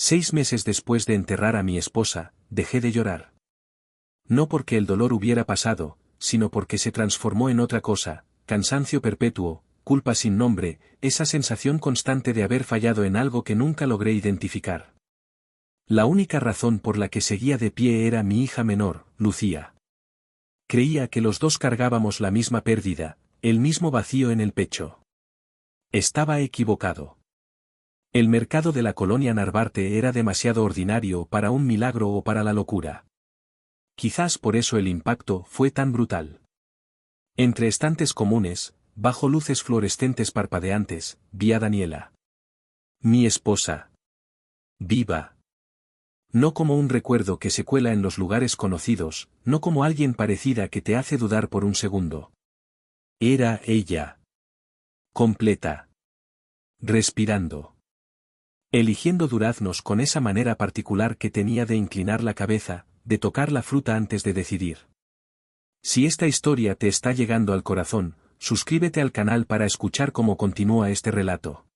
6 meses después de enterrar a mi esposa, dejé de llorar. No porque el dolor hubiera pasado, sino porque se transformó en otra cosa, cansancio perpetuo, culpa sin nombre, esa sensación constante de haber fallado en algo que nunca logré identificar. La única razón por la que seguía de pie era mi hija menor, Lucía. Creía que los dos cargábamos la misma pérdida, el mismo vacío en el pecho. Estaba equivocado. El mercado de la colonia Narvarte era demasiado ordinario para un milagro o para la locura. Quizás por eso el impacto fue tan brutal. Entre estantes comunes, bajo luces fluorescentes parpadeantes, vi a Daniela. Mi esposa. Viva. No como un recuerdo que se cuela en los lugares conocidos, no como alguien parecida que te hace dudar por un segundo. Era ella. Completa. Respirando. Eligiendo duraznos con esa manera particular que tenía de inclinar la cabeza, de tocar la fruta antes de decidir. Si esta historia te está llegando al corazón, suscríbete al canal para escuchar cómo continúa este relato.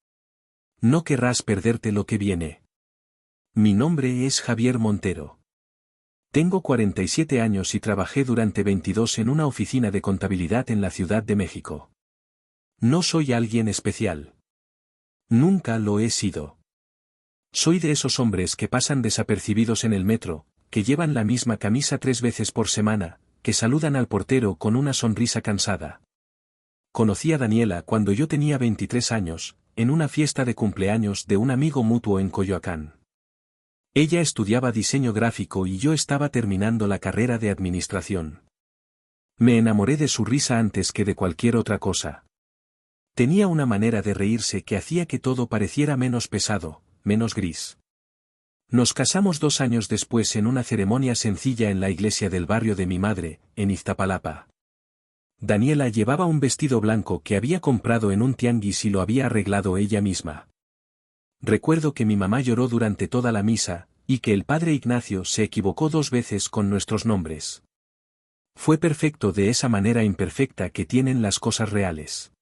No querrás perderte lo que viene. Mi nombre es Javier Montero. Tengo 47 años y trabajé durante 22 en una oficina de contabilidad en la Ciudad de México. No soy alguien especial. Nunca lo he sido. Soy de esos hombres que pasan desapercibidos en el metro, que llevan la misma camisa 3 veces por semana, que saludan al portero con una sonrisa cansada. Conocí a Daniela cuando yo tenía 23 años, en una fiesta de cumpleaños de un amigo mutuo en Coyoacán. Ella estudiaba diseño gráfico y yo estaba terminando la carrera de administración. Me enamoré de su risa antes que de cualquier otra cosa. Tenía una manera de reírse que hacía que todo pareciera menos pesado, menos gris. Nos casamos 2 años después en una ceremonia sencilla en la iglesia del barrio de mi madre, en Iztapalapa. Daniela llevaba un vestido blanco que había comprado en un tianguis y lo había arreglado ella misma. Recuerdo que mi mamá lloró durante toda la misa, y que el padre Ignacio se equivocó 2 veces con nuestros nombres. Fue perfecto de esa manera imperfecta que tienen las cosas reales.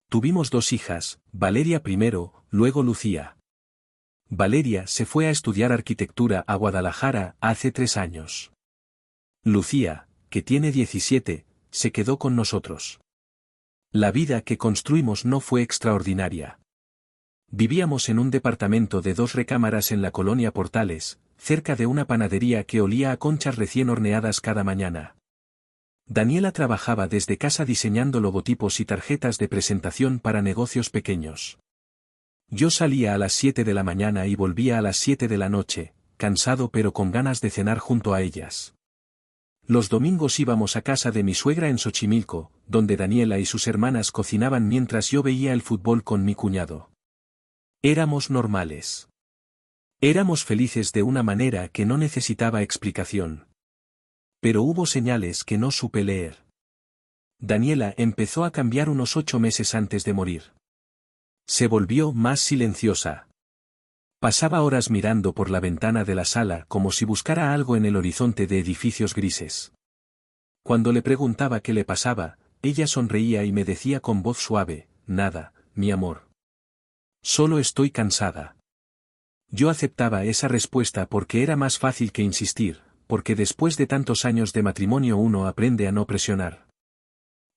Tuvimos 2 hijas, Valeria primero, luego Lucía. Valeria se fue a estudiar arquitectura a Guadalajara hace 3 años. Lucía, que tiene 17, se quedó con nosotros. La vida que construimos no fue extraordinaria. Vivíamos en un departamento de 2 recámaras en la colonia Portales, cerca de una panadería que olía a conchas recién horneadas cada mañana. Daniela trabajaba desde casa diseñando logotipos y tarjetas de presentación para negocios pequeños. Yo salía a las 7 de la mañana y volvía a las 7 de la noche, cansado pero con ganas de cenar junto a ellas. Los domingos íbamos a casa de mi suegra en Xochimilco, donde Daniela y sus hermanas cocinaban mientras yo veía el fútbol con mi cuñado. Éramos normales. Éramos felices de una manera que no necesitaba explicación. Pero hubo señales que no supe leer. Daniela empezó a cambiar unos 8 meses antes de morir. Se volvió más silenciosa. Pasaba horas mirando por la ventana de la sala como si buscara algo en el horizonte de edificios grises. Cuando le preguntaba qué le pasaba, ella sonreía y me decía con voz suave, nada, mi amor. Solo estoy cansada. Yo aceptaba esa respuesta porque era más fácil que insistir, porque después de tantos años de matrimonio uno aprende a no presionar.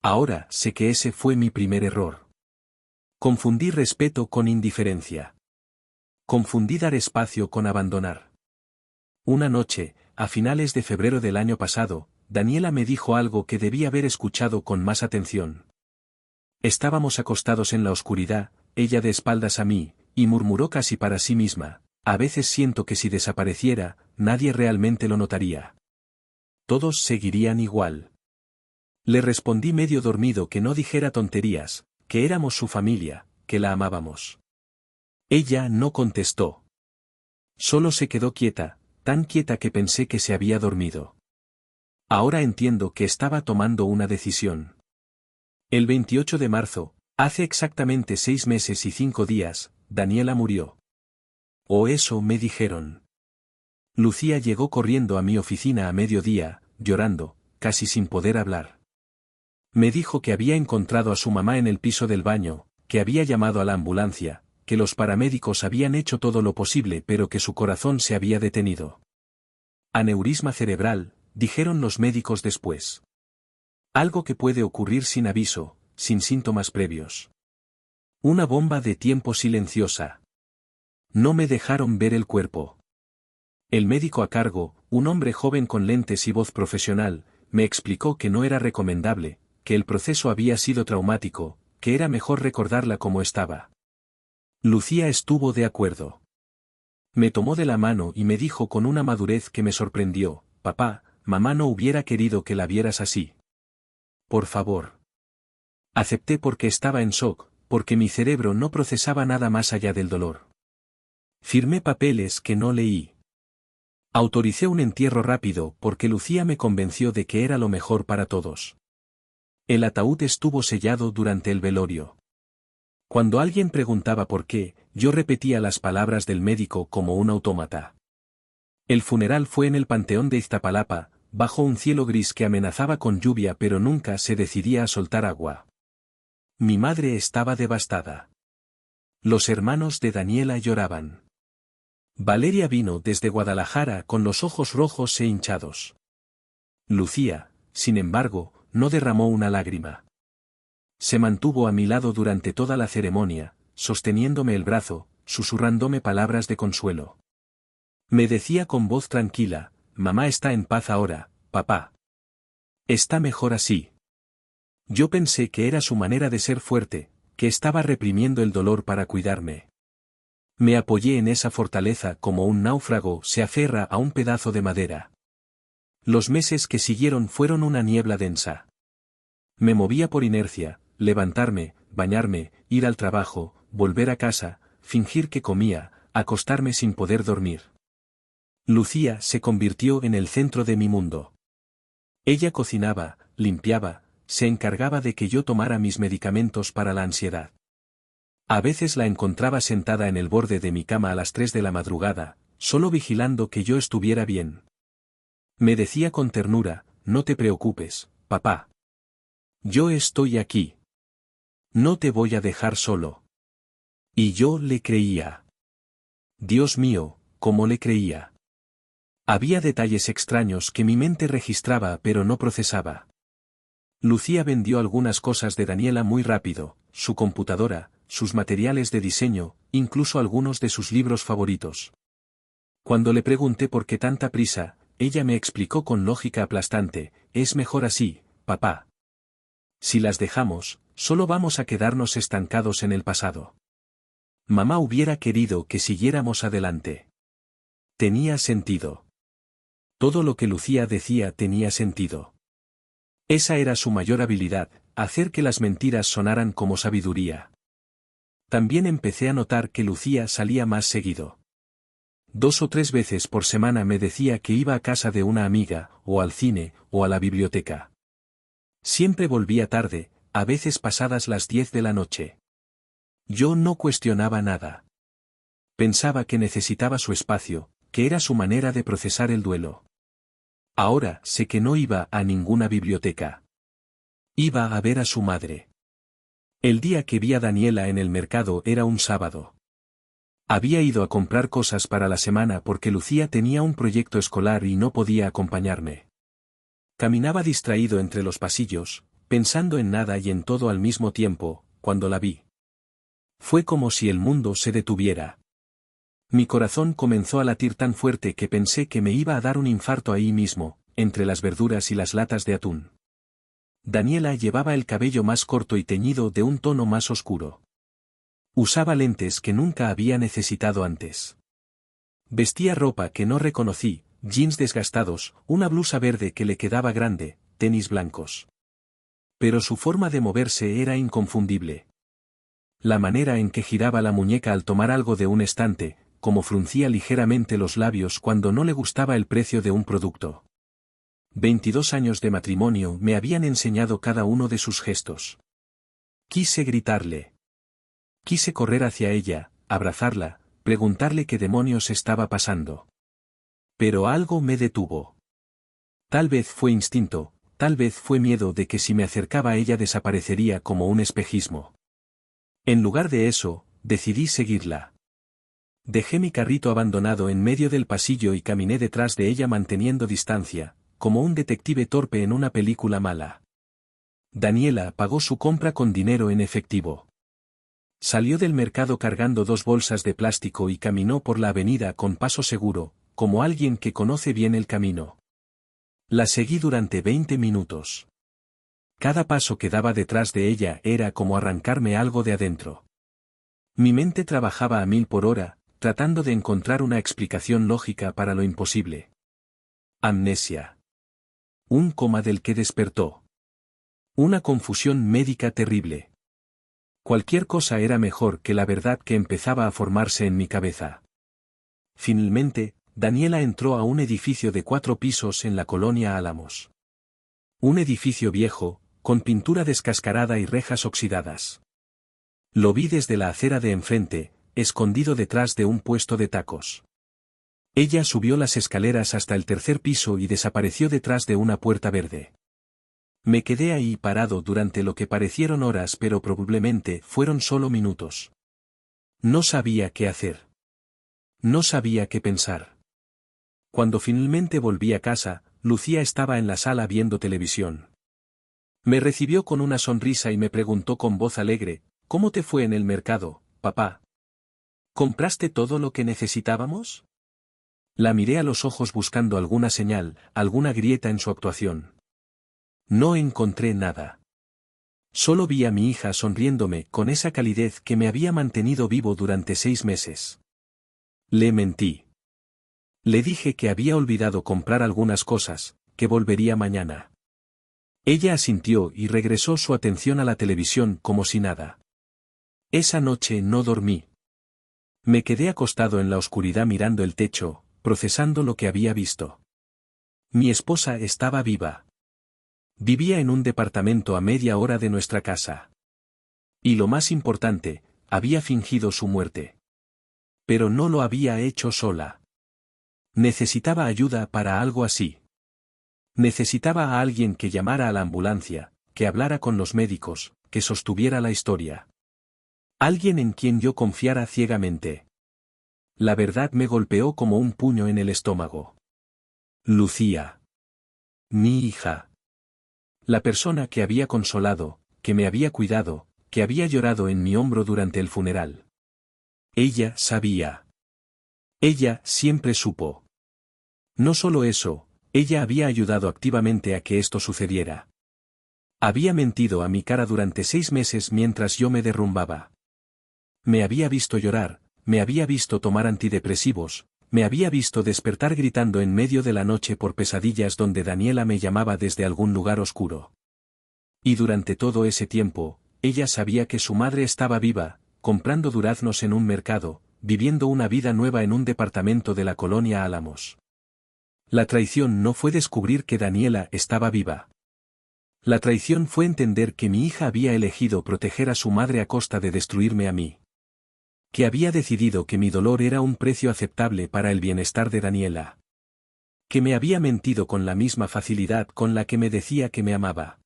Ahora sé que ese fue mi primer error. Confundí respeto con indiferencia. Confundí dar espacio con abandonar. Una noche, a finales de febrero del año pasado, Daniela me dijo algo que debí haber escuchado con más atención. Estábamos acostados en la oscuridad, ella de espaldas a mí, y murmuró casi para sí misma, a veces siento que si desapareciera, nadie realmente lo notaría. Todos seguirían igual. Le respondí medio dormido que no dijera tonterías, que éramos su familia, que la amábamos. Ella no contestó. Solo se quedó quieta, tan quieta que pensé que se había dormido. Ahora entiendo que estaba tomando una decisión. El 28 de marzo, hace exactamente 6 meses y 5 días, Daniela murió. O eso me dijeron. Lucía llegó corriendo a mi oficina a mediodía, llorando, casi sin poder hablar. Me dijo que había encontrado a su mamá en el piso del baño, que había llamado a la ambulancia, que los paramédicos habían hecho todo lo posible pero que su corazón se había detenido. Aneurisma cerebral, dijeron los médicos después. Algo que puede ocurrir sin aviso, sin síntomas previos. Una bomba de tiempo silenciosa. No me dejaron ver el cuerpo. El médico a cargo, un hombre joven con lentes y voz profesional, me explicó que no era recomendable, que el proceso había sido traumático, que era mejor recordarla como estaba. Lucía estuvo de acuerdo. Me tomó de la mano y me dijo con una madurez que me sorprendió: papá, mamá no hubiera querido que la vieras así. Por favor. Acepté porque estaba en shock, porque mi cerebro no procesaba nada más allá del dolor. Firmé papeles que no leí. Autoricé un entierro rápido porque Lucía me convenció de que era lo mejor para todos. El ataúd estuvo sellado durante el velorio. Cuando alguien preguntaba por qué, yo repetía las palabras del médico como un autómata. El funeral fue en el Panteón de Iztapalapa, bajo un cielo gris que amenazaba con lluvia pero nunca se decidía a soltar agua. Mi madre estaba devastada. Los hermanos de Daniela lloraban. Valeria vino desde Guadalajara con los ojos rojos e hinchados. Lucía, sin embargo, no derramó una lágrima. Se mantuvo a mi lado durante toda la ceremonia, sosteniéndome el brazo, susurrándome palabras de consuelo. Me decía con voz tranquila: mamá está en paz ahora, papá. Está mejor así. Yo pensé que era su manera de ser fuerte, que estaba reprimiendo el dolor para cuidarme. Me apoyé en esa fortaleza como un náufrago se aferra a un pedazo de madera. Los meses que siguieron fueron una niebla densa. Me movía por inercia, levantarme, bañarme, ir al trabajo, volver a casa, fingir que comía, acostarme sin poder dormir. Lucía se convirtió en el centro de mi mundo. Ella cocinaba, limpiaba, se encargaba de que yo tomara mis medicamentos para la ansiedad. A veces la encontraba sentada en el borde de mi cama a las 3 de la madrugada, solo vigilando que yo estuviera bien. Me decía con ternura: no te preocupes, papá. Yo estoy aquí. No te voy a dejar solo. Y yo le creía. Dios mío, cómo le creía. Había detalles extraños que mi mente registraba pero no procesaba. Lucía vendió algunas cosas de Daniela muy rápido: su computadora, sus materiales de diseño, incluso algunos de sus libros favoritos. Cuando le pregunté por qué tanta prisa, ella me explicó con lógica aplastante: es mejor así, papá. Si las dejamos, solo vamos a quedarnos estancados en el pasado. Mamá hubiera querido que siguiéramos adelante. Tenía sentido. Todo lo que Lucía decía tenía sentido. Esa era su mayor habilidad, hacer que las mentiras sonaran como sabiduría. También empecé a notar que Lucía salía más seguido. 2 o 3 veces por semana me decía que iba a casa de una amiga, o al cine, o a la biblioteca. Siempre volvía tarde, a veces pasadas las 10 de la noche. Yo no cuestionaba nada. Pensaba que necesitaba su espacio, que era su manera de procesar el duelo. Ahora sé que no iba a ninguna biblioteca. Iba a ver a su madre. El día que vi a Daniela en el mercado era un sábado. Había ido a comprar cosas para la semana porque Lucía tenía un proyecto escolar y no podía acompañarme. Caminaba distraído entre los pasillos, pensando en nada y en todo al mismo tiempo, cuando la vi. Fue como si el mundo se detuviera. Mi corazón comenzó a latir tan fuerte que pensé que me iba a dar un infarto ahí mismo, entre las verduras y las latas de atún. Daniela llevaba el cabello más corto y teñido de un tono más oscuro. Usaba lentes que nunca había necesitado antes. Vestía ropa que no reconocí, jeans desgastados, una blusa verde que le quedaba grande, tenis blancos. Pero su forma de moverse era inconfundible. La manera en que giraba la muñeca al tomar algo de un estante, como fruncía ligeramente los labios cuando no le gustaba el precio de un producto. 22 años de matrimonio me habían enseñado cada uno de sus gestos. Quise gritarle. Quise correr hacia ella, abrazarla, preguntarle qué demonios estaba pasando. Pero algo me detuvo. Tal vez fue instinto, tal vez fue miedo de que si me acercaba a ella desaparecería como un espejismo. En lugar de eso, decidí seguirla. Dejé mi carrito abandonado en medio del pasillo y caminé detrás de ella manteniendo distancia, como un detective torpe en una película mala. Daniela pagó su compra con dinero en efectivo. Salió del mercado cargando 2 bolsas de plástico y caminó por la avenida con paso seguro, como alguien que conoce bien el camino. La seguí durante 20 minutos. Cada paso que daba detrás de ella era como arrancarme algo de adentro. Mi mente trabajaba a 1000 por hora, tratando de encontrar una explicación lógica para lo imposible. Amnesia. Un coma del que despertó. Una confusión médica terrible. Cualquier cosa era mejor que la verdad que empezaba a formarse en mi cabeza. Finalmente, Daniela entró a un edificio de 4 pisos en la colonia Álamos. Un edificio viejo, con pintura descascarada y rejas oxidadas. Lo vi desde la acera de enfrente, escondido detrás de un puesto de tacos. Ella subió las escaleras hasta el 3er piso y desapareció detrás de una puerta verde. Me quedé ahí parado durante lo que parecieron horas, pero probablemente fueron solo minutos. No sabía qué hacer. No sabía qué pensar. Cuando finalmente volví a casa, Lucía estaba en la sala viendo televisión. Me recibió con una sonrisa y me preguntó con voz alegre, ¿cómo te fue en el mercado, papá? ¿Compraste todo lo que necesitábamos? La miré a los ojos buscando alguna señal, alguna grieta en su actuación. No encontré nada. Solo vi a mi hija sonriéndome con esa calidez que me había mantenido vivo durante 6 meses. Le mentí. Le dije que había olvidado comprar algunas cosas, que volvería mañana. Ella asintió y regresó su atención a la televisión como si nada. Esa noche no dormí. Me quedé acostado en la oscuridad mirando el techo, procesando lo que había visto. Mi esposa estaba viva. Vivía en un departamento a media hora de nuestra casa. Y lo más importante, había fingido su muerte. Pero no lo había hecho sola. Necesitaba ayuda para algo así. Necesitaba a alguien que llamara a la ambulancia, que hablara con los médicos, que sostuviera la historia. Alguien en quien yo confiara ciegamente. La verdad me golpeó como un puño en el estómago. Lucía. Mi hija. La persona que había consolado, que me había cuidado, que había llorado en mi hombro durante el funeral. Ella sabía. Ella siempre supo. No solo eso, ella había ayudado activamente a que esto sucediera. Había mentido a mi cara durante 6 meses mientras yo me derrumbaba. Me había visto llorar, me había visto tomar antidepresivos, me había visto despertar gritando en medio de la noche por pesadillas donde Daniela me llamaba desde algún lugar oscuro. Y durante todo ese tiempo, ella sabía que su madre estaba viva, comprando duraznos en un mercado, viviendo una vida nueva en un departamento de la colonia Álamos. La traición no fue descubrir que Daniela estaba viva. La traición fue entender que mi hija había elegido proteger a su madre a costa de destruirme a mí. Que había decidido que mi dolor era un precio aceptable para el bienestar de Daniela. Que me había mentido con la misma facilidad con la que me decía que me amaba.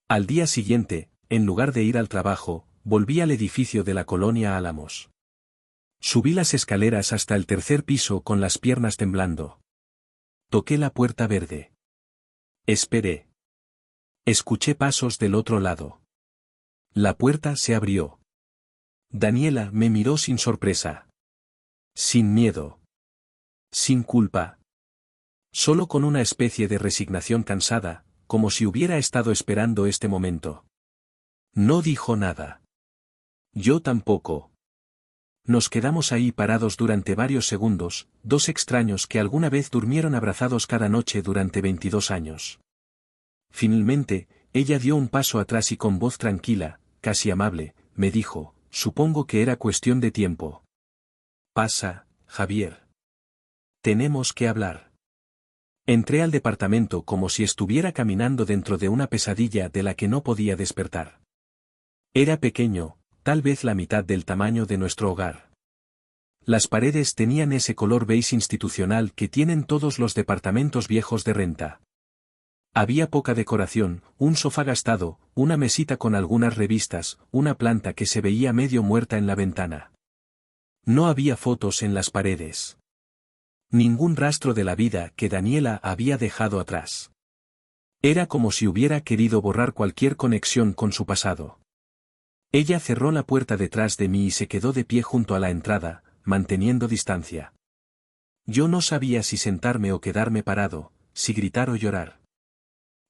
Al día siguiente, en lugar de ir al trabajo, volví al edificio de la colonia Álamos. Subí las escaleras hasta el 3er piso con las piernas temblando. Toqué la puerta verde. Esperé. Escuché pasos del otro lado. La puerta se abrió. Daniela me miró sin sorpresa. Sin miedo. Sin culpa. Solo con una especie de resignación cansada, como si hubiera estado esperando este momento. No dijo nada. Yo tampoco. Nos quedamos ahí parados durante varios segundos, 2 extraños que alguna vez durmieron abrazados cada noche durante 22 años. Finalmente, ella dio un paso atrás y con voz tranquila, casi amable, me dijo, supongo que era cuestión de tiempo. Pasa, Javier. Tenemos que hablar. Entré al departamento como si estuviera caminando dentro de una pesadilla de la que no podía despertar. Era pequeño, tal vez la mitad del tamaño de nuestro hogar. Las paredes tenían ese color beige institucional que tienen todos los departamentos viejos de renta. Había poca decoración, un sofá gastado, una mesita con algunas revistas, una planta que se veía medio muerta en la ventana. No había fotos en las paredes. Ningún rastro de la vida que Daniela había dejado atrás. Era como si hubiera querido borrar cualquier conexión con su pasado. Ella cerró la puerta detrás de mí y se quedó de pie junto a la entrada, manteniendo distancia. Yo no sabía si sentarme o quedarme parado, si gritar o llorar.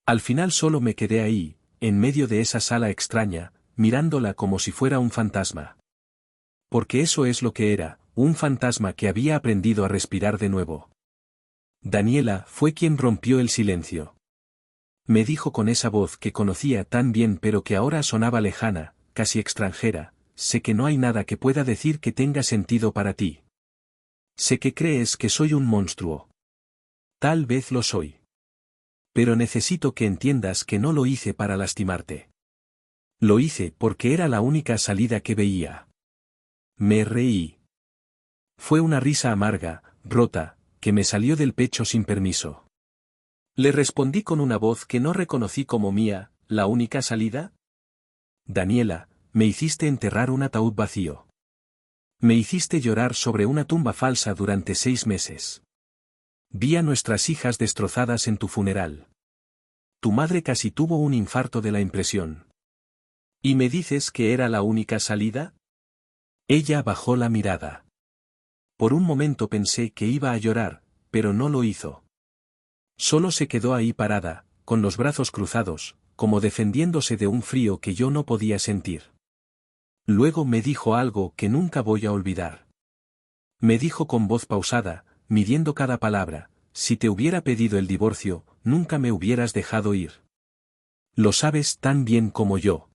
Al final solo me quedé ahí, en medio de esa sala extraña, mirándola como si fuera un fantasma. Porque eso es lo que era, un fantasma que había aprendido a respirar de nuevo. Daniela fue quien rompió el silencio. Me dijo con esa voz que conocía tan bien pero que ahora sonaba lejana, casi extranjera: sé que no hay nada que pueda decir que tenga sentido para ti. Sé que crees que soy un monstruo. Tal vez lo soy. Pero necesito que entiendas que no lo hice para lastimarte. Lo hice porque era la única salida que veía. Me reí. Fue una risa amarga, rota, que me salió del pecho sin permiso. Le respondí con una voz que no reconocí como mía: ¿la única salida? Daniela, me hiciste enterrar un ataúd vacío. Me hiciste llorar sobre una tumba falsa durante 6 meses. Vi a nuestras hijas destrozadas en tu funeral. Tu madre casi tuvo un infarto de la impresión. ¿Y me dices que era la única salida? Ella bajó la mirada. Por un momento pensé que iba a llorar, pero no lo hizo. Solo se quedó ahí parada, con los brazos cruzados, como defendiéndose de un frío que yo no podía sentir. Luego me dijo algo que nunca voy a olvidar. Me dijo con voz pausada, midiendo cada palabra: si te hubiera pedido el divorcio, nunca me hubieras dejado ir. Lo sabes tan bien como yo.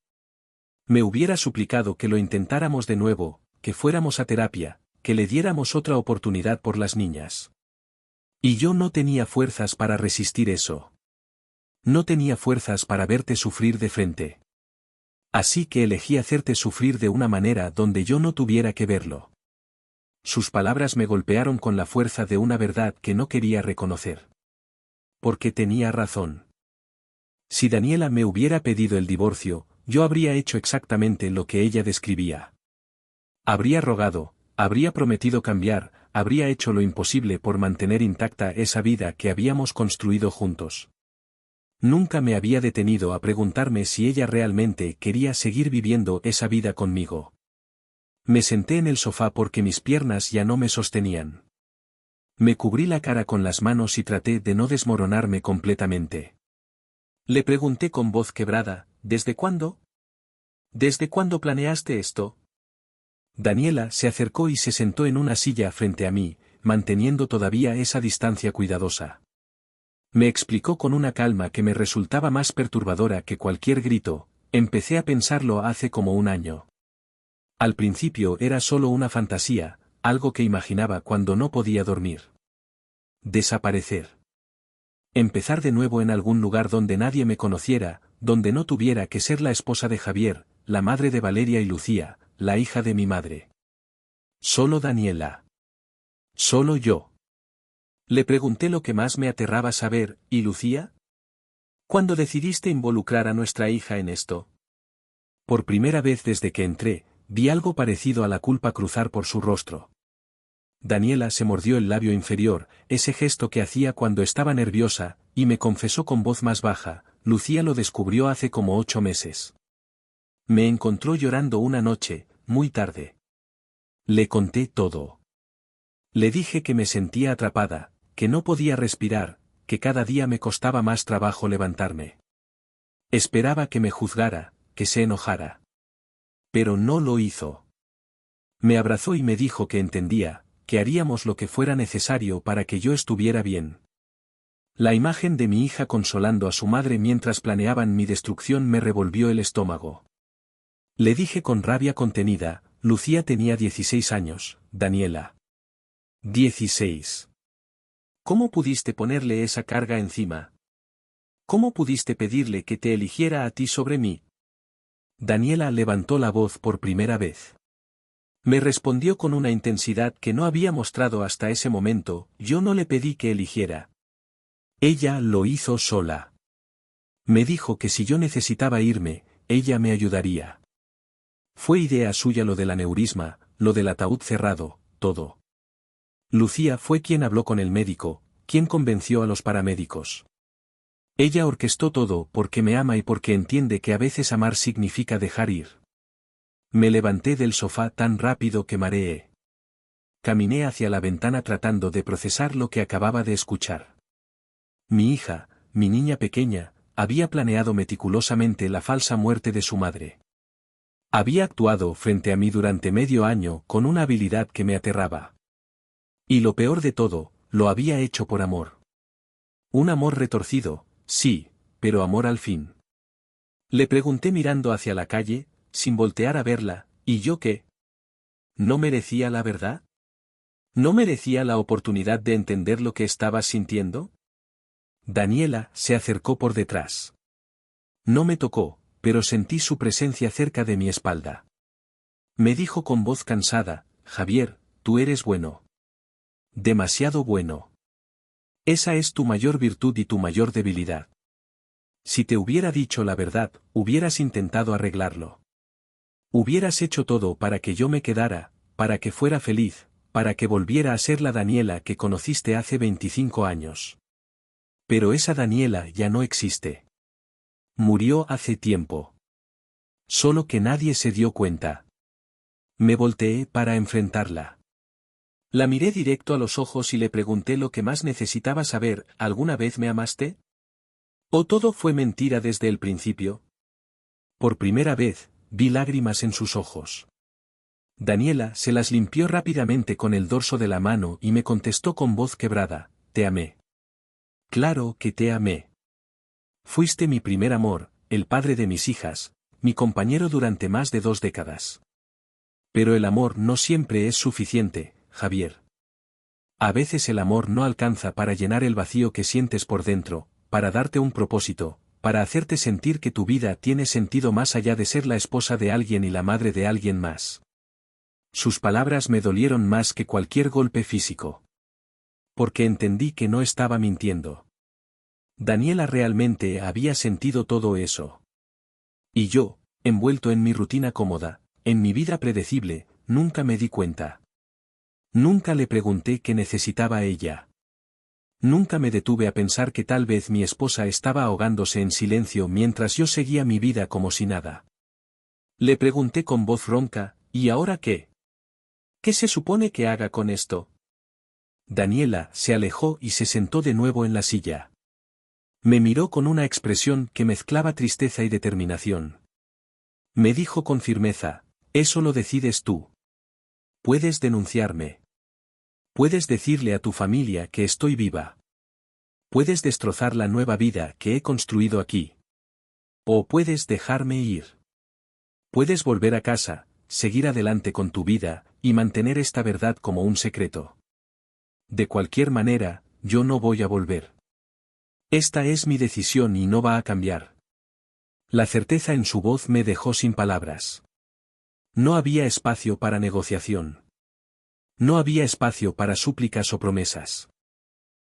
Me hubiera suplicado que lo intentáramos de nuevo, que fuéramos a terapia, que le diéramos otra oportunidad por las niñas. Y yo no tenía fuerzas para resistir eso. No tenía fuerzas para verte sufrir de frente. Así que elegí hacerte sufrir de una manera donde yo no tuviera que verlo. Sus palabras me golpearon con la fuerza de una verdad que no quería reconocer. Porque tenía razón. Si Daniela me hubiera pedido el divorcio, yo habría hecho exactamente lo que ella describía. Habría rogado, habría prometido cambiar, habría hecho lo imposible por mantener intacta esa vida que habíamos construido juntos. Nunca me había detenido a preguntarme si ella realmente quería seguir viviendo esa vida conmigo. Me senté en el sofá porque mis piernas ya no me sostenían. Me cubrí la cara con las manos y traté de no desmoronarme completamente. Le pregunté con voz quebrada: ¿desde cuándo? ¿Desde cuándo planeaste esto? Daniela se acercó y se sentó en una silla frente a mí, manteniendo todavía esa distancia cuidadosa. Me explicó con una calma que me resultaba más perturbadora que cualquier grito: empecé a pensarlo hace como un año. Al principio era solo una fantasía, algo que imaginaba cuando no podía dormir. Desaparecer. Empezar de nuevo en algún lugar donde nadie me conociera, donde no tuviera que ser la esposa de Javier, la madre de Valeria y Lucía, la hija de mi madre. Solo Daniela. Solo yo. Le pregunté lo que más me aterraba saber: ¿y Lucía? ¿Cuándo decidiste involucrar a nuestra hija en esto? Por primera vez desde que entré, vi algo parecido a la culpa cruzar por su rostro. Daniela se mordió el labio inferior, ese gesto que hacía cuando estaba nerviosa, y me confesó con voz más baja: Lucía lo descubrió hace como 8 meses. Me encontró llorando una noche, muy tarde. Le conté todo. Le dije que me sentía atrapada, que no podía respirar, que cada día me costaba más trabajo levantarme. Esperaba que me juzgara, que se enojara. Pero no lo hizo. Me abrazó y me dijo que entendía, que haríamos lo que fuera necesario para que yo estuviera bien. La imagen de mi hija consolando a su madre mientras planeaban mi destrucción me revolvió el estómago. Le dije con rabia contenida: Lucía tenía 16 años, Daniela. 16. ¿Cómo pudiste ponerle esa carga encima? ¿Cómo pudiste pedirle que te eligiera a ti sobre mí? Daniela levantó la voz por primera vez. Me respondió con una intensidad que no había mostrado hasta ese momento: yo no le pedí que eligiera. Ella lo hizo sola. Me dijo que si yo necesitaba irme, ella me ayudaría. Fue idea suya lo del aneurisma, lo del ataúd cerrado, todo. Lucía fue quien habló con el médico, quien convenció a los paramédicos. Ella orquestó todo porque me ama y porque entiende que a veces amar significa dejar ir. Me levanté del sofá tan rápido que mareé. Caminé hacia la ventana tratando de procesar lo que acababa de escuchar. Mi hija, mi niña pequeña, había planeado meticulosamente la falsa muerte de su madre. Había actuado frente a mí durante medio año con una habilidad que me aterraba. Y lo peor de todo, lo había hecho por amor. Un amor retorcido, sí, pero amor al fin. Le pregunté mirando hacia la calle, sin voltear a verla, ¿y yo qué? ¿No merecía la verdad? ¿No merecía la oportunidad de entender lo que estaba sintiendo? Daniela se acercó por detrás. No me tocó, pero sentí su presencia cerca de mi espalda. Me dijo con voz cansada, Javier, tú eres bueno. Demasiado bueno. Esa es tu mayor virtud y tu mayor debilidad. Si te hubiera dicho la verdad, hubieras intentado arreglarlo. Hubieras hecho todo para que yo me quedara, para que fuera feliz, para que volviera a ser la Daniela que conociste hace 25 años. Pero esa Daniela ya no existe. Murió hace tiempo. Solo que nadie se dio cuenta. Me volteé para enfrentarla. La miré directo a los ojos y le pregunté lo que más necesitaba saber, ¿alguna vez me amaste? ¿O todo fue mentira desde el principio? Por primera vez, vi lágrimas en sus ojos. Daniela se las limpió rápidamente con el dorso de la mano y me contestó con voz quebrada, te amé. Claro que te amé. Fuiste mi primer amor, el padre de mis hijas, mi compañero durante más de 2 décadas. Pero el amor no siempre es suficiente, Javier. A veces el amor no alcanza para llenar el vacío que sientes por dentro, para darte un propósito, para hacerte sentir que tu vida tiene sentido más allá de ser la esposa de alguien y la madre de alguien más. Sus palabras me dolieron más que cualquier golpe físico. Porque entendí que no estaba mintiendo. Daniela realmente había sentido todo eso. Y yo, envuelto en mi rutina cómoda, en mi vida predecible, nunca me di cuenta. Nunca le pregunté qué necesitaba ella. Nunca me detuve a pensar que tal vez mi esposa estaba ahogándose en silencio mientras yo seguía mi vida como si nada. Le pregunté con voz ronca, ¿y ahora qué? ¿Qué se supone que haga con esto? Daniela se alejó y se sentó de nuevo en la silla. Me miró con una expresión que mezclaba tristeza y determinación. Me dijo con firmeza, eso lo decides tú. Puedes denunciarme. Puedes decirle a tu familia que estoy viva. Puedes destrozar la nueva vida que he construido aquí. O puedes dejarme ir. Puedes volver a casa, seguir adelante con tu vida, y mantener esta verdad como un secreto. De cualquier manera, yo no voy a volver. Esta es mi decisión y no va a cambiar. La certeza en su voz me dejó sin palabras. No había espacio para negociación. No había espacio para súplicas o promesas.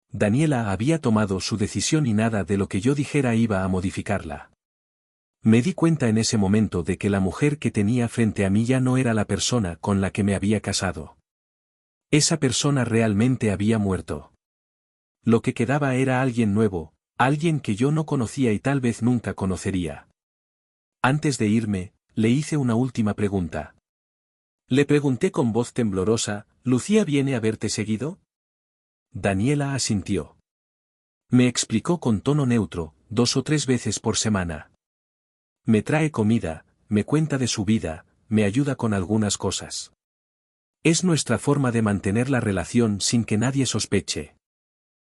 Daniela había tomado su decisión y nada de lo que yo dijera iba a modificarla. Me di cuenta en ese momento de que la mujer que tenía frente a mí ya no era la persona con la que me había casado. Esa persona realmente había muerto. Lo que quedaba era alguien nuevo, alguien que yo no conocía y tal vez nunca conocería. Antes de irme, le hice una última pregunta. Le pregunté con voz temblorosa, ¿Lucía viene a verte seguido? Daniela asintió. Me explicó con tono neutro, 2 o 3 veces por semana. Me trae comida, me cuenta de su vida, me ayuda con algunas cosas. Es nuestra forma de mantener la relación sin que nadie sospeche.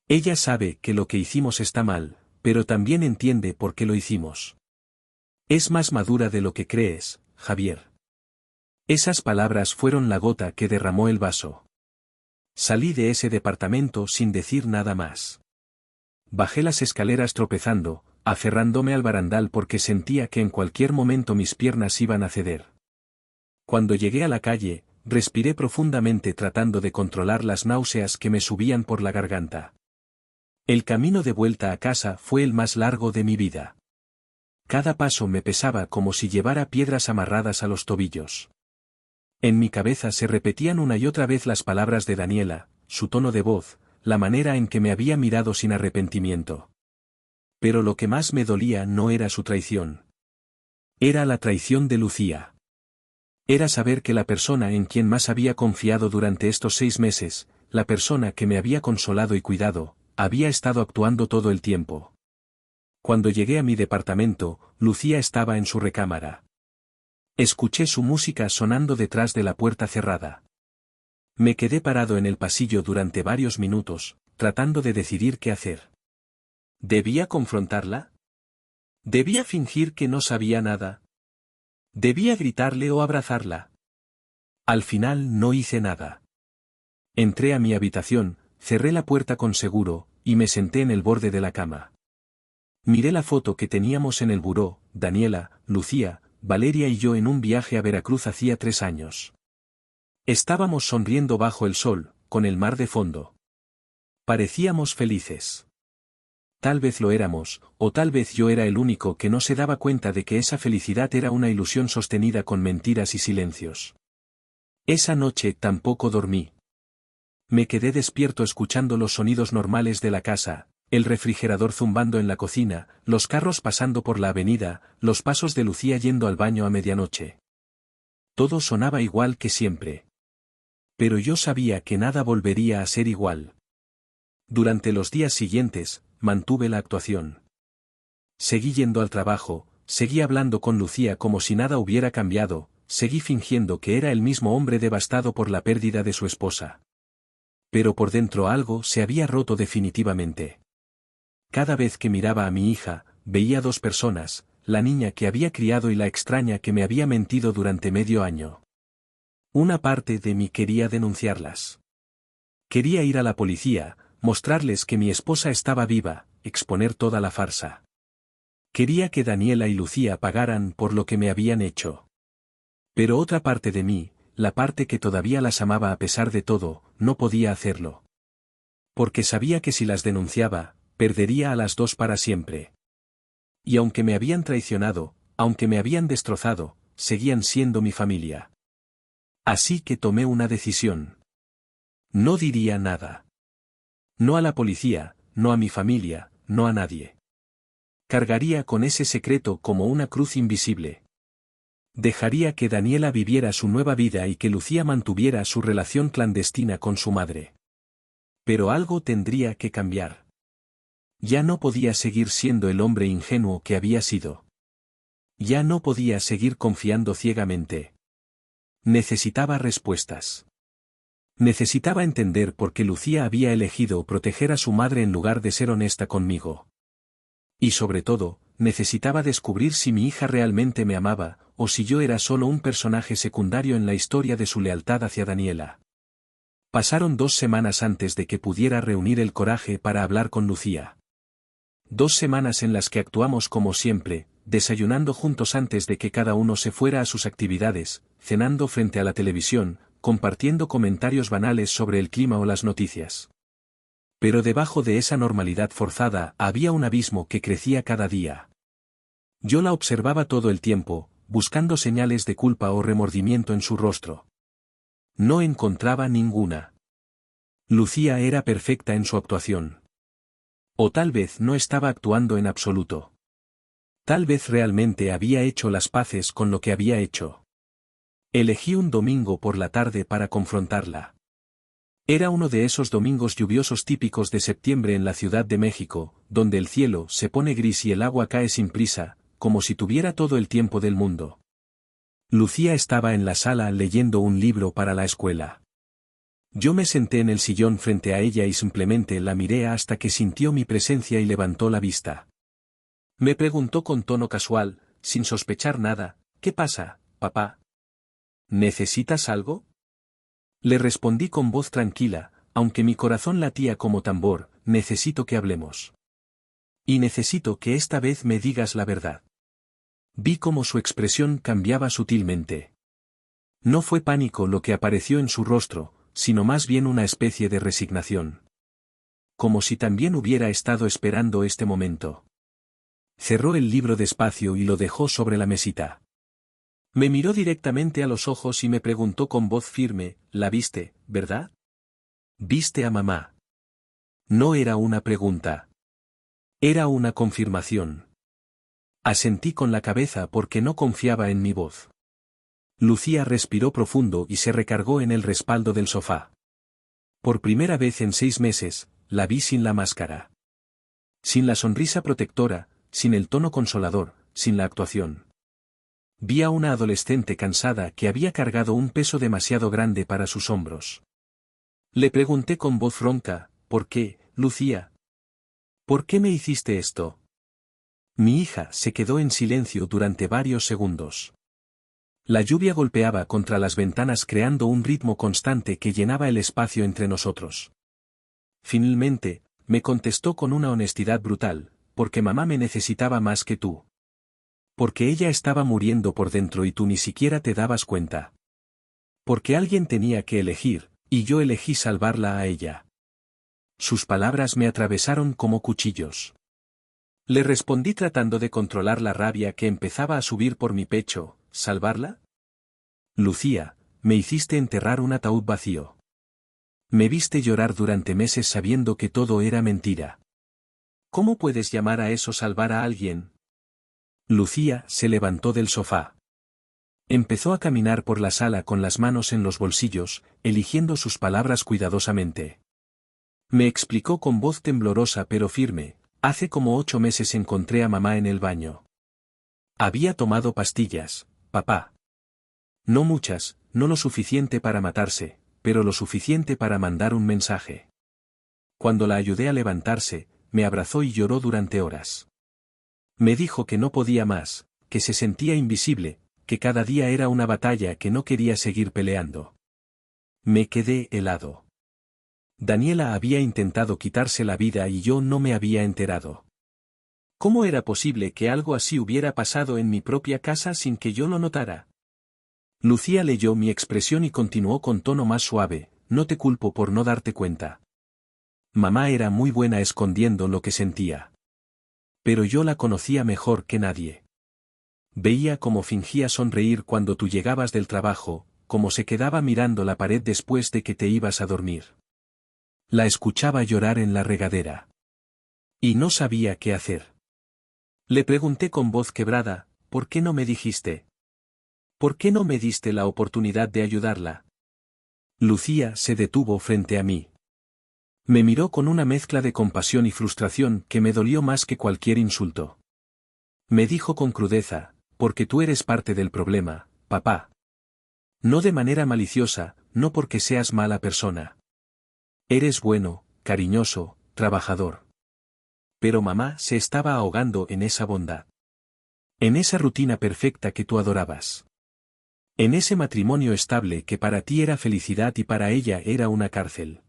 Ella sabe que lo que hicimos está mal, pero también entiende por qué lo hicimos. Es más madura de lo que crees, Javier. Esas palabras fueron la gota que derramó el vaso. Salí de ese departamento sin decir nada más. Bajé las escaleras tropezando, aferrándome al barandal porque sentía que en cualquier momento mis piernas iban a ceder. Cuando llegué a la calle, respiré profundamente tratando de controlar las náuseas que me subían por la garganta. El camino de vuelta a casa fue el más largo de mi vida. Cada paso me pesaba como si llevara piedras amarradas a los tobillos. En mi cabeza se repetían una y otra vez las palabras de Daniela, su tono de voz, la manera en que me había mirado sin arrepentimiento. Pero lo que más me dolía no era su traición. Era la traición de Lucía. Era saber que la persona en quien más había confiado durante estos 6 meses, la persona que me había consolado y cuidado, había estado actuando todo el tiempo. Cuando llegué a mi departamento, Lucía estaba en su recámara. Escuché su música sonando detrás de la puerta cerrada. Me quedé parado en el pasillo durante varios minutos, tratando de decidir qué hacer. ¿Debía confrontarla? ¿Debía fingir que no sabía nada? ¿Debía gritarle o abrazarla? Al final no hice nada. Entré a mi habitación, cerré la puerta con seguro, y me senté en el borde de la cama. Miré la foto que teníamos en el buró, Daniela, Lucía, Valeria y yo en un viaje a Veracruz hacía 3 años. Estábamos sonriendo bajo el sol, con el mar de fondo. Parecíamos felices. Tal vez lo éramos, o tal vez yo era el único que no se daba cuenta de que esa felicidad era una ilusión sostenida con mentiras y silencios. Esa noche tampoco dormí. Me quedé despierto escuchando los sonidos normales de la casa, el refrigerador zumbando en la cocina, los carros pasando por la avenida, los pasos de Lucía yendo al baño a medianoche. Todo sonaba igual que siempre. Pero yo sabía que nada volvería a ser igual. Durante los días siguientes, mantuve la actuación. Seguí yendo al trabajo, seguí hablando con Lucía como si nada hubiera cambiado, seguí fingiendo que era el mismo hombre devastado por la pérdida de su esposa. Pero por dentro algo se había roto definitivamente. Cada vez que miraba a mi hija, veía 2 personas, la niña que había criado y la extraña que me había mentido durante medio año. Una parte de mí quería denunciarlas. Quería ir a la policía, mostrarles que mi esposa estaba viva, exponer toda la farsa. Quería que Daniela y Lucía pagaran por lo que me habían hecho. Pero otra parte de mí, la parte que todavía las amaba a pesar de todo, no podía hacerlo. Porque sabía que si las denunciaba, perdería a las 2 para siempre. Y aunque me habían traicionado, aunque me habían destrozado, seguían siendo mi familia. Así que tomé una decisión. No diría nada. No a la policía, no a mi familia, no a nadie. Cargaría con ese secreto como una cruz invisible. Dejaría que Daniela viviera su nueva vida y que Lucía mantuviera su relación clandestina con su madre. Pero algo tendría que cambiar. Ya no podía seguir siendo el hombre ingenuo que había sido. Ya no podía seguir confiando ciegamente. Necesitaba respuestas. Necesitaba entender por qué Lucía había elegido proteger a su madre en lugar de ser honesta conmigo. Y sobre todo, necesitaba descubrir si mi hija realmente me amaba, o si yo era solo un personaje secundario en la historia de su lealtad hacia Daniela. Pasaron 2 semanas antes de que pudiera reunir el coraje para hablar con Lucía. 2 semanas en las que actuamos como siempre, desayunando juntos antes de que cada uno se fuera a sus actividades, cenando frente a la televisión, compartiendo comentarios banales sobre el clima o las noticias. Pero debajo de esa normalidad forzada había un abismo que crecía cada día. Yo la observaba todo el tiempo, buscando señales de culpa o remordimiento en su rostro. No encontraba ninguna. Lucía era perfecta en su actuación. O tal vez no estaba actuando en absoluto. Tal vez realmente había hecho las paces con lo que había hecho. Elegí un domingo por la tarde para confrontarla. Era uno de esos domingos lluviosos típicos de septiembre en la Ciudad de México, donde el cielo se pone gris y el agua cae sin prisa, como si tuviera todo el tiempo del mundo. Lucía estaba en la sala leyendo un libro para la escuela. Yo me senté en el sillón frente a ella y simplemente la miré hasta que sintió mi presencia y levantó la vista. Me preguntó con tono casual, sin sospechar nada, ¿qué pasa, papá? ¿Necesitas algo? Le respondí con voz tranquila, aunque mi corazón latía como tambor, necesito que hablemos. Y necesito que esta vez me digas la verdad. Vi cómo su expresión cambiaba sutilmente. No fue pánico lo que apareció en su rostro, sino más bien una especie de resignación. Como si también hubiera estado esperando este momento. Cerró el libro despacio y lo dejó sobre la mesita. Me miró directamente a los ojos y me preguntó con voz firme, ¿la viste, verdad? ¿Viste a mamá? No era una pregunta. Era una confirmación. Asentí con la cabeza porque no confiaba en mi voz. Lucía respiró profundo y se recargó en el respaldo del sofá. Por primera vez en 6 meses, la vi sin la máscara. Sin la sonrisa protectora, sin el tono consolador, sin la actuación. Vi a una adolescente cansada que había cargado un peso demasiado grande para sus hombros. Le pregunté con voz ronca, ¿por qué, Lucía? ¿Por qué me hiciste esto? Mi hija se quedó en silencio durante varios segundos. La lluvia golpeaba contra las ventanas creando un ritmo constante que llenaba el espacio entre nosotros. Finalmente, me contestó con una honestidad brutal, porque mamá me necesitaba más que tú. Porque ella estaba muriendo por dentro y tú ni siquiera te dabas cuenta. Porque alguien tenía que elegir, y yo elegí salvarla a ella. Sus palabras me atravesaron como cuchillos. Le respondí tratando de controlar la rabia que empezaba a subir por mi pecho, ¿salvarla? Lucía, me hiciste enterrar un ataúd vacío. Me viste llorar durante meses sabiendo que todo era mentira. ¿Cómo puedes llamar a eso salvar a alguien? Lucía se levantó del sofá. Empezó a caminar por la sala con las manos en los bolsillos, eligiendo sus palabras cuidadosamente. Me explicó con voz temblorosa pero firme, hace como 8 meses encontré a mamá en el baño. Había tomado pastillas, papá. No muchas, no lo suficiente para matarse, pero lo suficiente para mandar un mensaje. Cuando la ayudé a levantarse, me abrazó y lloró durante horas. Me dijo que no podía más, que se sentía invisible, que cada día era una batalla que no quería seguir peleando. Me quedé helado. Daniela había intentado quitarse la vida y yo no me había enterado. ¿Cómo era posible que algo así hubiera pasado en mi propia casa sin que yo lo notara? Lucía leyó mi expresión y continuó con tono más suave, no te culpo por no darte cuenta. Mamá era muy buena escondiendo lo que sentía. Pero yo la conocía mejor que nadie. Veía cómo fingía sonreír cuando tú llegabas del trabajo, cómo se quedaba mirando la pared después de que te ibas a dormir. La escuchaba llorar en la regadera. Y no sabía qué hacer. Le pregunté con voz quebrada, ¿por qué no me dijiste? ¿Por qué no me diste la oportunidad de ayudarla? Lucía se detuvo frente a mí. Me miró con una mezcla de compasión y frustración que me dolió más que cualquier insulto. Me dijo con crudeza, porque tú eres parte del problema, papá. No de manera maliciosa, no porque seas mala persona. Eres bueno, cariñoso, trabajador. Pero mamá se estaba ahogando en esa bondad. En esa rutina perfecta que tú adorabas. En ese matrimonio estable que para ti era felicidad y para ella era una cárcel.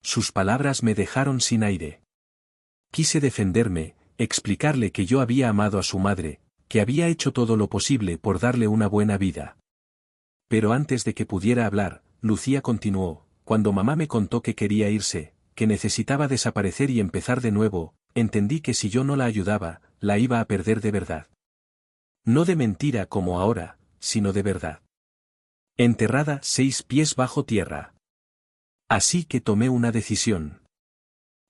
Sus palabras me dejaron sin aire. Quise defenderme, explicarle que yo había amado a su madre, que había hecho todo lo posible por darle una buena vida. Pero antes de que pudiera hablar, Lucía continuó, cuando mamá me contó que quería irse, que necesitaba desaparecer y empezar de nuevo, entendí que si yo no la ayudaba, la iba a perder de verdad. No de mentira como ahora, sino de verdad. Enterrada 6 pies bajo tierra. Así que tomé una decisión.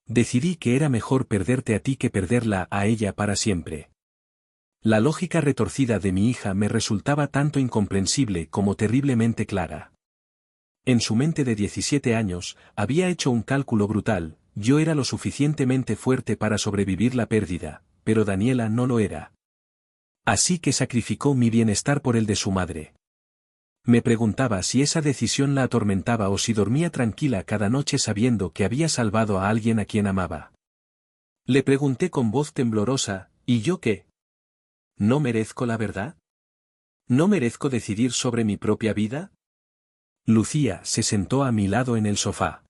Decidí que era mejor perderte a ti que perderla a ella para siempre. La lógica retorcida de mi hija me resultaba tanto incomprensible como terriblemente clara. En su mente de 17 años, había hecho un cálculo brutal, yo era lo suficientemente fuerte para sobrevivir la pérdida, pero Daniela no lo era. Así que sacrificó mi bienestar por el de su madre. Me preguntaba si esa decisión la atormentaba o si dormía tranquila cada noche sabiendo que había salvado a alguien a quien amaba. Le pregunté con voz temblorosa, ¿y yo qué? ¿No merezco la verdad? ¿No merezco decidir sobre mi propia vida? Lucía se sentó a mi lado en el sofá.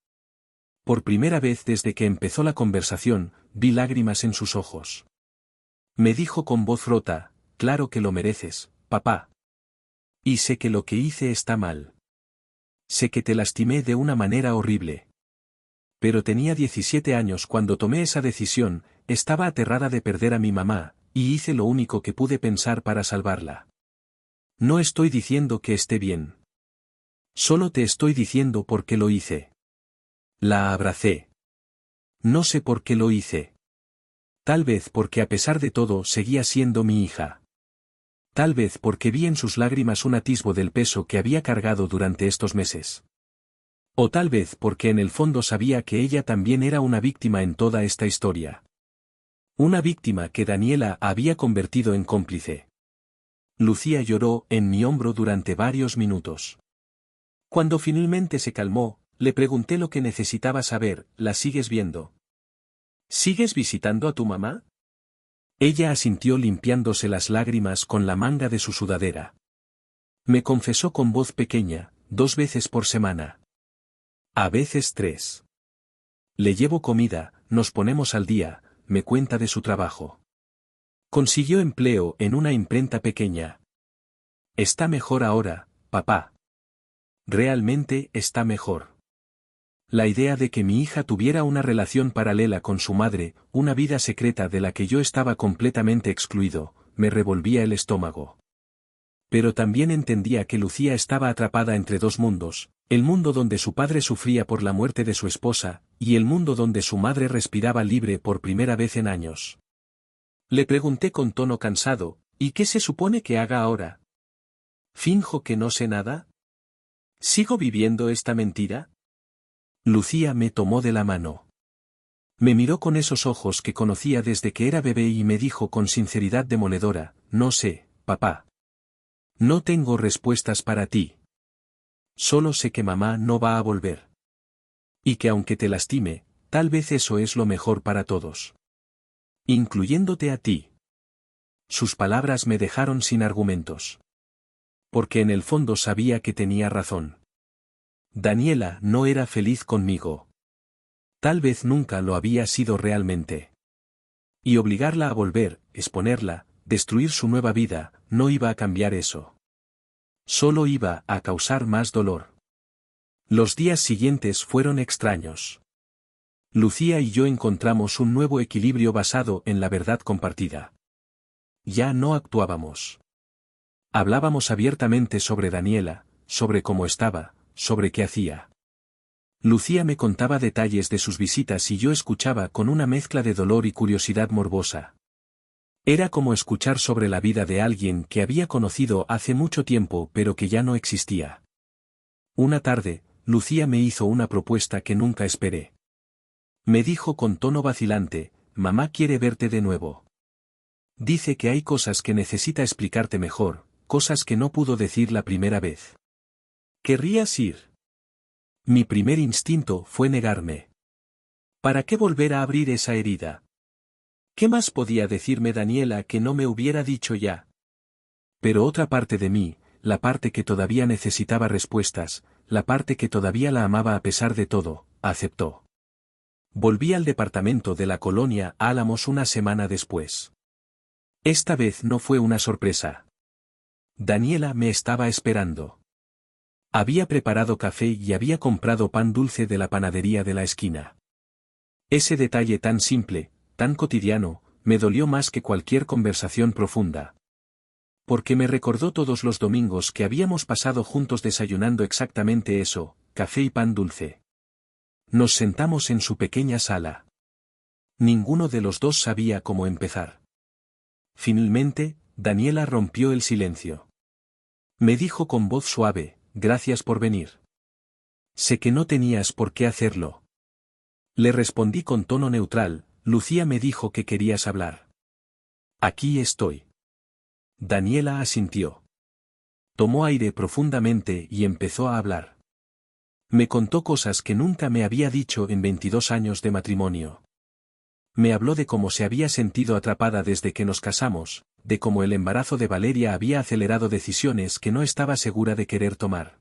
Por primera vez desde que empezó la conversación, vi lágrimas en sus ojos. Me dijo con voz rota, claro que lo mereces, papá. Y sé que lo que hice está mal. Sé que te lastimé de una manera horrible. Pero tenía 17 años cuando tomé esa decisión, estaba aterrada de perder a mi mamá, y hice lo único que pude pensar para salvarla. No estoy diciendo que esté bien. Solo te estoy diciendo por qué lo hice. La abracé. No sé por qué lo hice. Tal vez porque a pesar de todo seguía siendo mi hija. Tal vez porque vi en sus lágrimas un atisbo del peso que había cargado durante estos meses. O tal vez porque en el fondo sabía que ella también era una víctima en toda esta historia. Una víctima que Daniela había convertido en cómplice. Lucía lloró en mi hombro durante varios minutos. Cuando finalmente se calmó, le pregunté lo que necesitaba saber. ¿La sigues viendo? ¿Sigues visitando a tu mamá? Ella asintió limpiándose las lágrimas con la manga de su sudadera. Me confesó con voz pequeña, 2 veces por semana. A veces 3. Le llevo comida, nos ponemos al día, me cuenta de su trabajo. Consiguió empleo en una imprenta pequeña. Está mejor ahora, papá. Realmente está mejor. La idea de que mi hija tuviera una relación paralela con su madre, una vida secreta de la que yo estaba completamente excluido, me revolvía el estómago. Pero también entendía que Lucía estaba atrapada entre 2 mundos, el mundo donde su padre sufría por la muerte de su esposa, y el mundo donde su madre respiraba libre por primera vez en años. Le pregunté con tono cansado, ¿y qué se supone que haga ahora? ¿Finjo que no sé nada? ¿Sigo viviendo esta mentira? Lucía me tomó de la mano. Me miró con esos ojos que conocía desde que era bebé y me dijo con sinceridad demoledora, no sé, papá. No tengo respuestas para ti. Solo sé que mamá no va a volver. Y que aunque te lastime, tal vez eso es lo mejor para todos. Incluyéndote a ti. Sus palabras me dejaron sin argumentos. Porque en el fondo sabía que tenía razón. Daniela no era feliz conmigo. Tal vez nunca lo había sido realmente. Y obligarla a volver, exponerla, destruir su nueva vida, no iba a cambiar eso. Solo iba a causar más dolor. Los días siguientes fueron extraños. Lucía y yo encontramos un nuevo equilibrio basado en la verdad compartida. Ya no actuábamos. Hablábamos abiertamente sobre Daniela, sobre cómo estaba, sobre qué hacía. Lucía me contaba detalles de sus visitas y yo escuchaba con una mezcla de dolor y curiosidad morbosa. Era como escuchar sobre la vida de alguien que había conocido hace mucho tiempo pero que ya no existía. Una tarde, Lucía me hizo una propuesta que nunca esperé. Me dijo con tono vacilante, mamá quiere verte de nuevo. Dice que hay cosas que necesita explicarte mejor, cosas que no pudo decir la primera vez. ¿Querrías ir? Mi primer instinto fue negarme. ¿Para qué volver a abrir esa herida? ¿Qué más podía decirme Daniela que no me hubiera dicho ya? Pero otra parte de mí, la parte que todavía necesitaba respuestas, la parte que todavía la amaba a pesar de todo, aceptó. Volví al departamento de la colonia Álamos una semana después. Esta vez no fue una sorpresa. Daniela me estaba esperando. Había preparado café y había comprado pan dulce de la panadería de la esquina. Ese detalle tan simple, tan cotidiano, me dolió más que cualquier conversación profunda. Porque me recordó todos los domingos que habíamos pasado juntos desayunando exactamente eso, café y pan dulce. Nos sentamos en su pequeña sala. Ninguno de los dos sabía cómo empezar. Finalmente, Daniela rompió el silencio. Me dijo con voz suave, gracias por venir. Sé que no tenías por qué hacerlo. Le respondí con tono neutral, Lucía me dijo que querías hablar. Aquí estoy. Daniela asintió. Tomó aire profundamente y empezó a hablar. Me contó cosas que nunca me había dicho en 22 años de matrimonio. Me habló de cómo se había sentido atrapada desde que nos casamos, de cómo el embarazo de Valeria había acelerado decisiones que no estaba segura de querer tomar.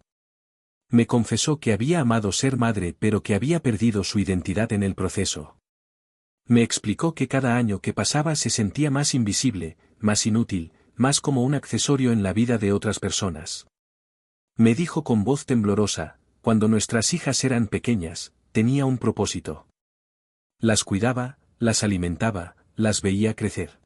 Me confesó que había amado ser madre pero que había perdido su identidad en el proceso. Me explicó que cada año que pasaba se sentía más invisible, más inútil, más como un accesorio en la vida de otras personas. Me dijo con voz temblorosa, cuando nuestras hijas eran pequeñas, tenía un propósito. Las cuidaba, las alimentaba, las veía crecer.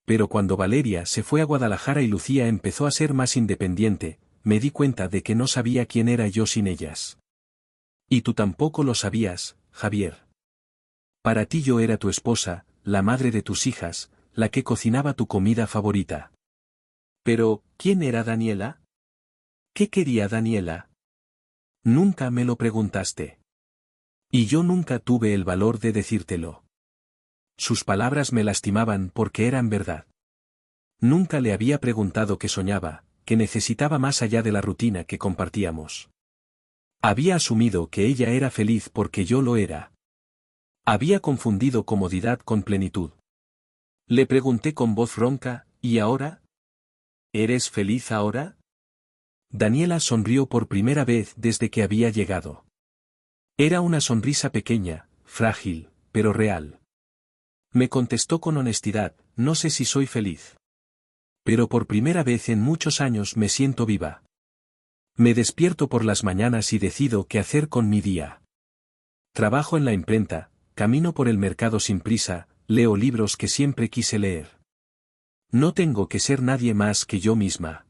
Pero cuando Valeria se fue a Guadalajara y Lucía empezó a ser más independiente, me di cuenta de que no sabía quién era yo sin ellas. Y tú tampoco lo sabías, Javier. Para ti yo era tu esposa, la madre de tus hijas, la que cocinaba tu comida favorita. Pero, ¿quién era Daniela? ¿Qué quería Daniela? Nunca me lo preguntaste. Y yo nunca tuve el valor de decírtelo. Sus palabras me lastimaban porque eran verdad. Nunca le había preguntado qué soñaba, qué necesitaba más allá de la rutina que compartíamos. Había asumido que ella era feliz porque yo lo era. Había confundido comodidad con plenitud. Le pregunté con voz ronca, ¿y ahora? ¿Eres feliz ahora? Daniela sonrió por primera vez desde que había llegado. Era una sonrisa pequeña, frágil, pero real. Me contestó con honestidad, no sé si soy feliz. Pero por primera vez en muchos años me siento viva. Me despierto por las mañanas y decido qué hacer con mi día. Trabajo en la imprenta, camino por el mercado sin prisa, leo libros que siempre quise leer. No tengo que ser nadie más que yo misma.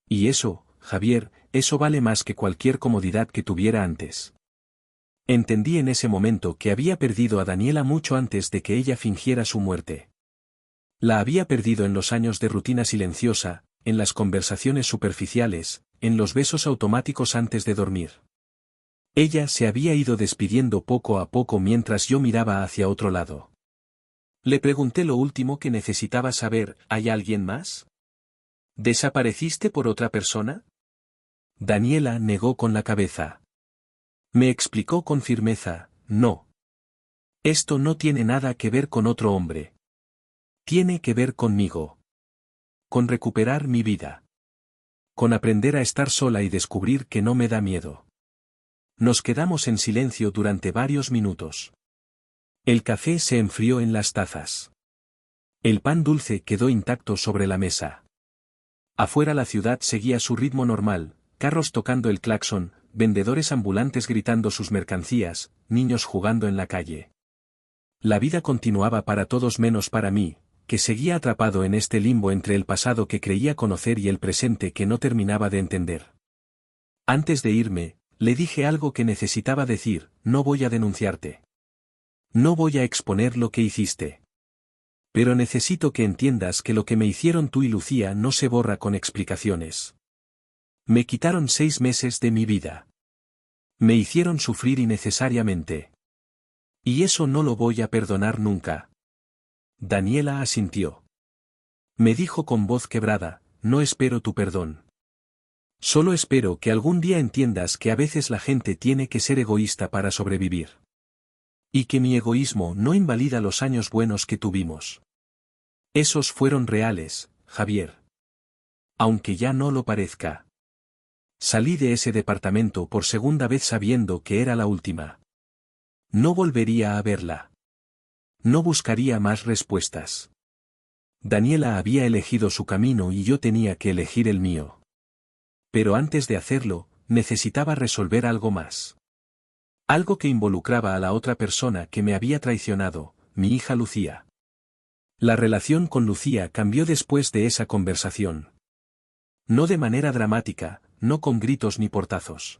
Y eso, Javier, eso vale más que cualquier comodidad que tuviera antes. Entendí en ese momento que había perdido a Daniela mucho antes de que ella fingiera su muerte. La había perdido en los años de rutina silenciosa, en las conversaciones superficiales, en los besos automáticos antes de dormir. Ella se había ido despidiendo poco a poco mientras yo miraba hacia otro lado. Le pregunté lo último que necesitaba saber, ¿hay alguien más? ¿Desapareciste por otra persona? Daniela negó con la cabeza. Me explicó con firmeza, no. Esto no tiene nada que ver con otro hombre. Tiene que ver conmigo. Con recuperar mi vida. Con aprender a estar sola y descubrir que no me da miedo. Nos quedamos en silencio durante varios minutos. El café se enfrió en las tazas. El pan dulce quedó intacto sobre la mesa. Afuera la ciudad seguía su ritmo normal, carros tocando el claxon, vendedores ambulantes gritando sus mercancías, niños jugando en la calle. La vida continuaba para todos menos para mí, que seguía atrapado en este limbo entre el pasado que creía conocer y el presente que no terminaba de entender. Antes de irme, le dije algo que necesitaba decir, no voy a denunciarte. No voy a exponer lo que hiciste. Pero necesito que entiendas que lo que me hicieron tú y Lucía no se borra con explicaciones. Me quitaron 6 meses de mi vida. Me hicieron sufrir innecesariamente. Y eso no lo voy a perdonar nunca. Daniela asintió. Me dijo con voz quebrada, no espero tu perdón. Solo espero que algún día entiendas que a veces la gente tiene que ser egoísta para sobrevivir. Y que mi egoísmo no invalida los años buenos que tuvimos. Esos fueron reales, Javier. Aunque ya no lo parezca. Salí de ese departamento por segunda vez sabiendo que era la última. No volvería a verla. No buscaría más respuestas. Daniela había elegido su camino y yo tenía que elegir el mío. Pero antes de hacerlo, necesitaba resolver algo más. Algo que involucraba a la otra persona que me había traicionado, mi hija Lucía. La relación con Lucía cambió después de esa conversación. No de manera dramática, no con gritos ni portazos.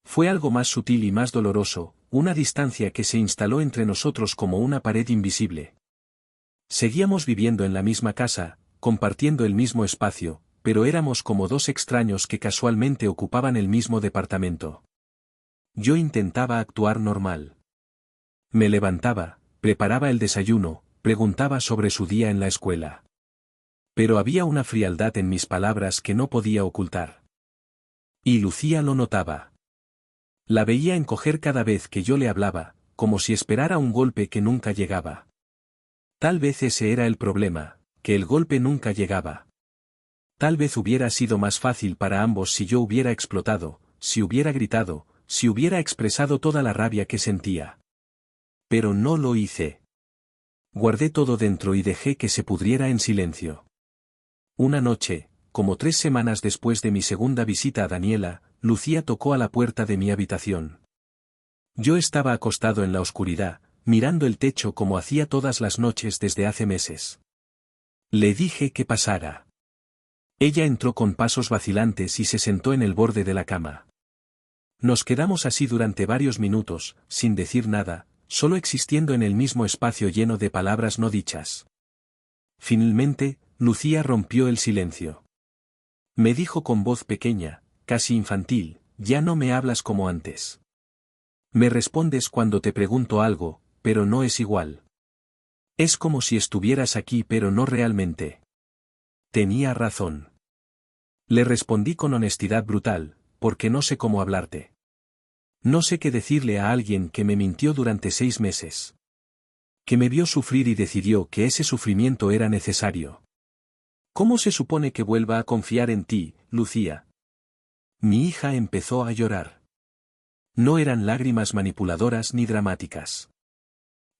Fue algo más sutil y más doloroso, una distancia que se instaló entre nosotros como una pared invisible. Seguíamos viviendo en la misma casa, compartiendo el mismo espacio, pero éramos como dos extraños que casualmente ocupaban el mismo departamento. Yo intentaba actuar normal. Me levantaba, preparaba el desayuno, preguntaba sobre su día en la escuela. Pero había una frialdad en mis palabras que no podía ocultar. Y Lucía lo notaba. La veía encoger cada vez que yo le hablaba, como si esperara un golpe que nunca llegaba. Tal vez ese era el problema, que el golpe nunca llegaba. Tal vez hubiera sido más fácil para ambos si yo hubiera explotado, si hubiera gritado, si hubiera expresado toda la rabia que sentía. Pero no lo hice. Guardé todo dentro y dejé que se pudriera en silencio. Una noche, como 3 semanas después de mi segunda visita a Daniela, Lucía tocó a la puerta de mi habitación. Yo estaba acostado en la oscuridad, mirando el techo como hacía todas las noches desde hace meses. Le dije que pasara. Ella entró con pasos vacilantes y se sentó en el borde de la cama. Nos quedamos así durante varios minutos, sin decir nada, solo existiendo en el mismo espacio lleno de palabras no dichas. Finalmente, Lucía rompió el silencio. Me dijo con voz pequeña, casi infantil, ya no me hablas como antes. Me respondes cuando te pregunto algo, pero no es igual. Es como si estuvieras aquí pero no realmente. Tenía razón. Le respondí con honestidad brutal, porque no sé cómo hablarte. No sé qué decirle a alguien que me mintió durante 6 meses. Que me vio sufrir y decidió que ese sufrimiento era necesario. ¿Cómo se supone que vuelva a confiar en ti, Lucía? Mi hija empezó a llorar. No eran lágrimas manipuladoras ni dramáticas.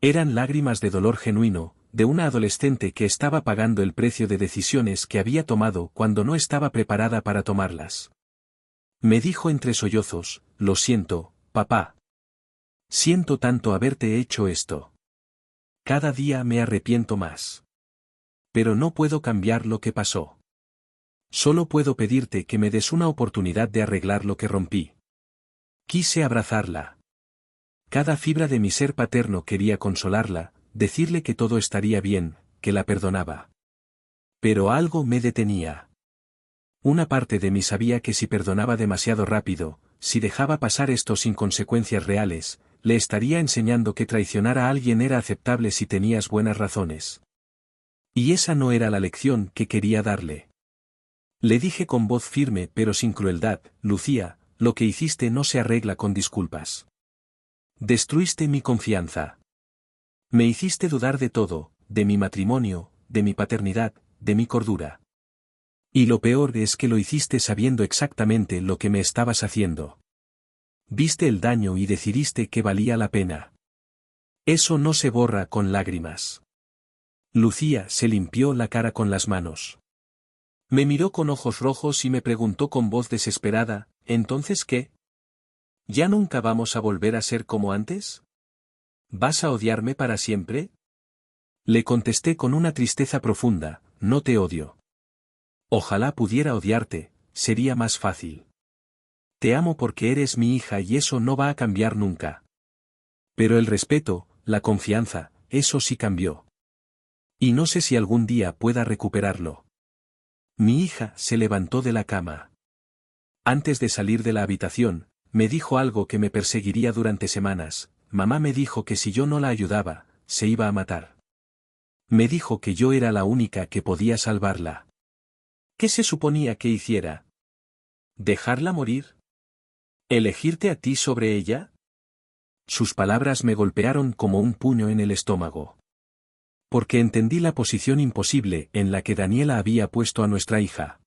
Eran lágrimas de dolor genuino, de una adolescente que estaba pagando el precio de decisiones que había tomado cuando no estaba preparada para tomarlas. Me dijo entre sollozos, lo siento, papá. Siento tanto haberte hecho esto. Cada día me arrepiento más. Pero no puedo cambiar lo que pasó. Solo puedo pedirte que me des una oportunidad de arreglar lo que rompí. Quise abrazarla. Cada fibra de mi ser paterno quería consolarla, decirle que todo estaría bien, que la perdonaba. Pero algo me detenía. Una parte de mí sabía que si perdonaba demasiado rápido, si dejaba pasar esto sin consecuencias reales, le estaría enseñando que traicionar a alguien era aceptable si tenías buenas razones. Y esa no era la lección que quería darle. Le dije con voz firme pero sin crueldad, Lucía, lo que hiciste no se arregla con disculpas. Destruiste mi confianza. Me hiciste dudar de todo, de mi matrimonio, de mi paternidad, de mi cordura. Y lo peor es que lo hiciste sabiendo exactamente lo que me estabas haciendo. Viste el daño y decidiste que valía la pena. Eso no se borra con lágrimas. Lucía se limpió la cara con las manos. Me miró con ojos rojos y me preguntó con voz desesperada, ¿entonces qué? ¿Ya nunca vamos a volver a ser como antes? ¿Vas a odiarme para siempre? Le contesté con una tristeza profunda, no te odio. Ojalá pudiera odiarte, sería más fácil. Te amo porque eres mi hija y eso no va a cambiar nunca. Pero el respeto, la confianza, eso sí cambió. Y no sé si algún día pueda recuperarlo. Mi hija se levantó de la cama. Antes de salir de la habitación, me dijo algo que me perseguiría durante semanas. Mamá me dijo que si yo no la ayudaba, se iba a matar. Me dijo que yo era la única que podía salvarla. ¿Qué se suponía que hiciera? ¿Dejarla morir? ¿Elegirte a ti sobre ella? Sus palabras me golpearon como un puño en el estómago. Porque entendí la posición imposible en la que Daniela había puesto a nuestra hija.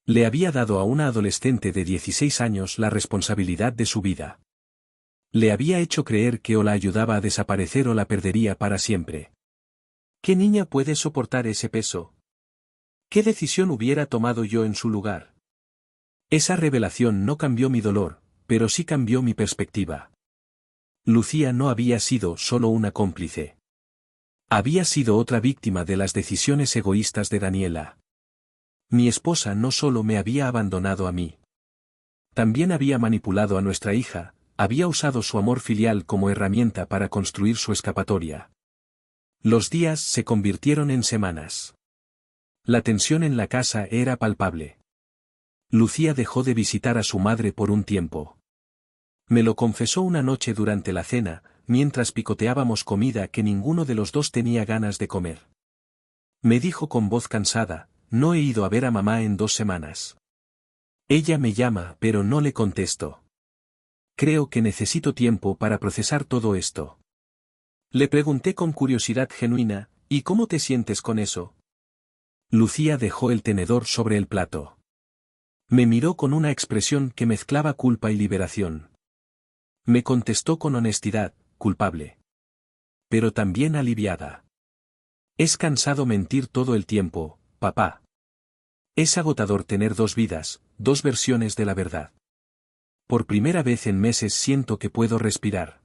Le había dado a una adolescente de 16 años la responsabilidad de su vida. Le había hecho creer que o la ayudaba a desaparecer o la perdería para siempre. ¿Qué niña puede soportar ese peso? ¿Qué decisión hubiera tomado yo en su lugar? Esa revelación no cambió mi dolor, pero sí cambió mi perspectiva. Lucía no había sido solo una cómplice. Había sido otra víctima de las decisiones egoístas de Daniela. Mi esposa no solo me había abandonado a mí. También había manipulado a nuestra hija, había usado su amor filial como herramienta para construir su escapatoria. Los días se convirtieron en semanas. La tensión en la casa era palpable. Lucía dejó de visitar a su madre por un tiempo. Me lo confesó una noche durante la cena, mientras picoteábamos comida que ninguno de los dos tenía ganas de comer. Me dijo con voz cansada, no he ido a ver a mamá en 2 semanas. Ella me llama pero no le contesto. Creo que necesito tiempo para procesar todo esto. Le pregunté con curiosidad genuina, ¿y cómo te sientes con eso? Lucía dejó el tenedor sobre el plato. Me miró con una expresión que mezclaba culpa y liberación. Me contestó con honestidad, culpable. Pero también aliviada. Es cansado mentir todo el tiempo, papá. Es agotador tener 2 vidas, 2 versiones de la verdad. Por primera vez en meses siento que puedo respirar.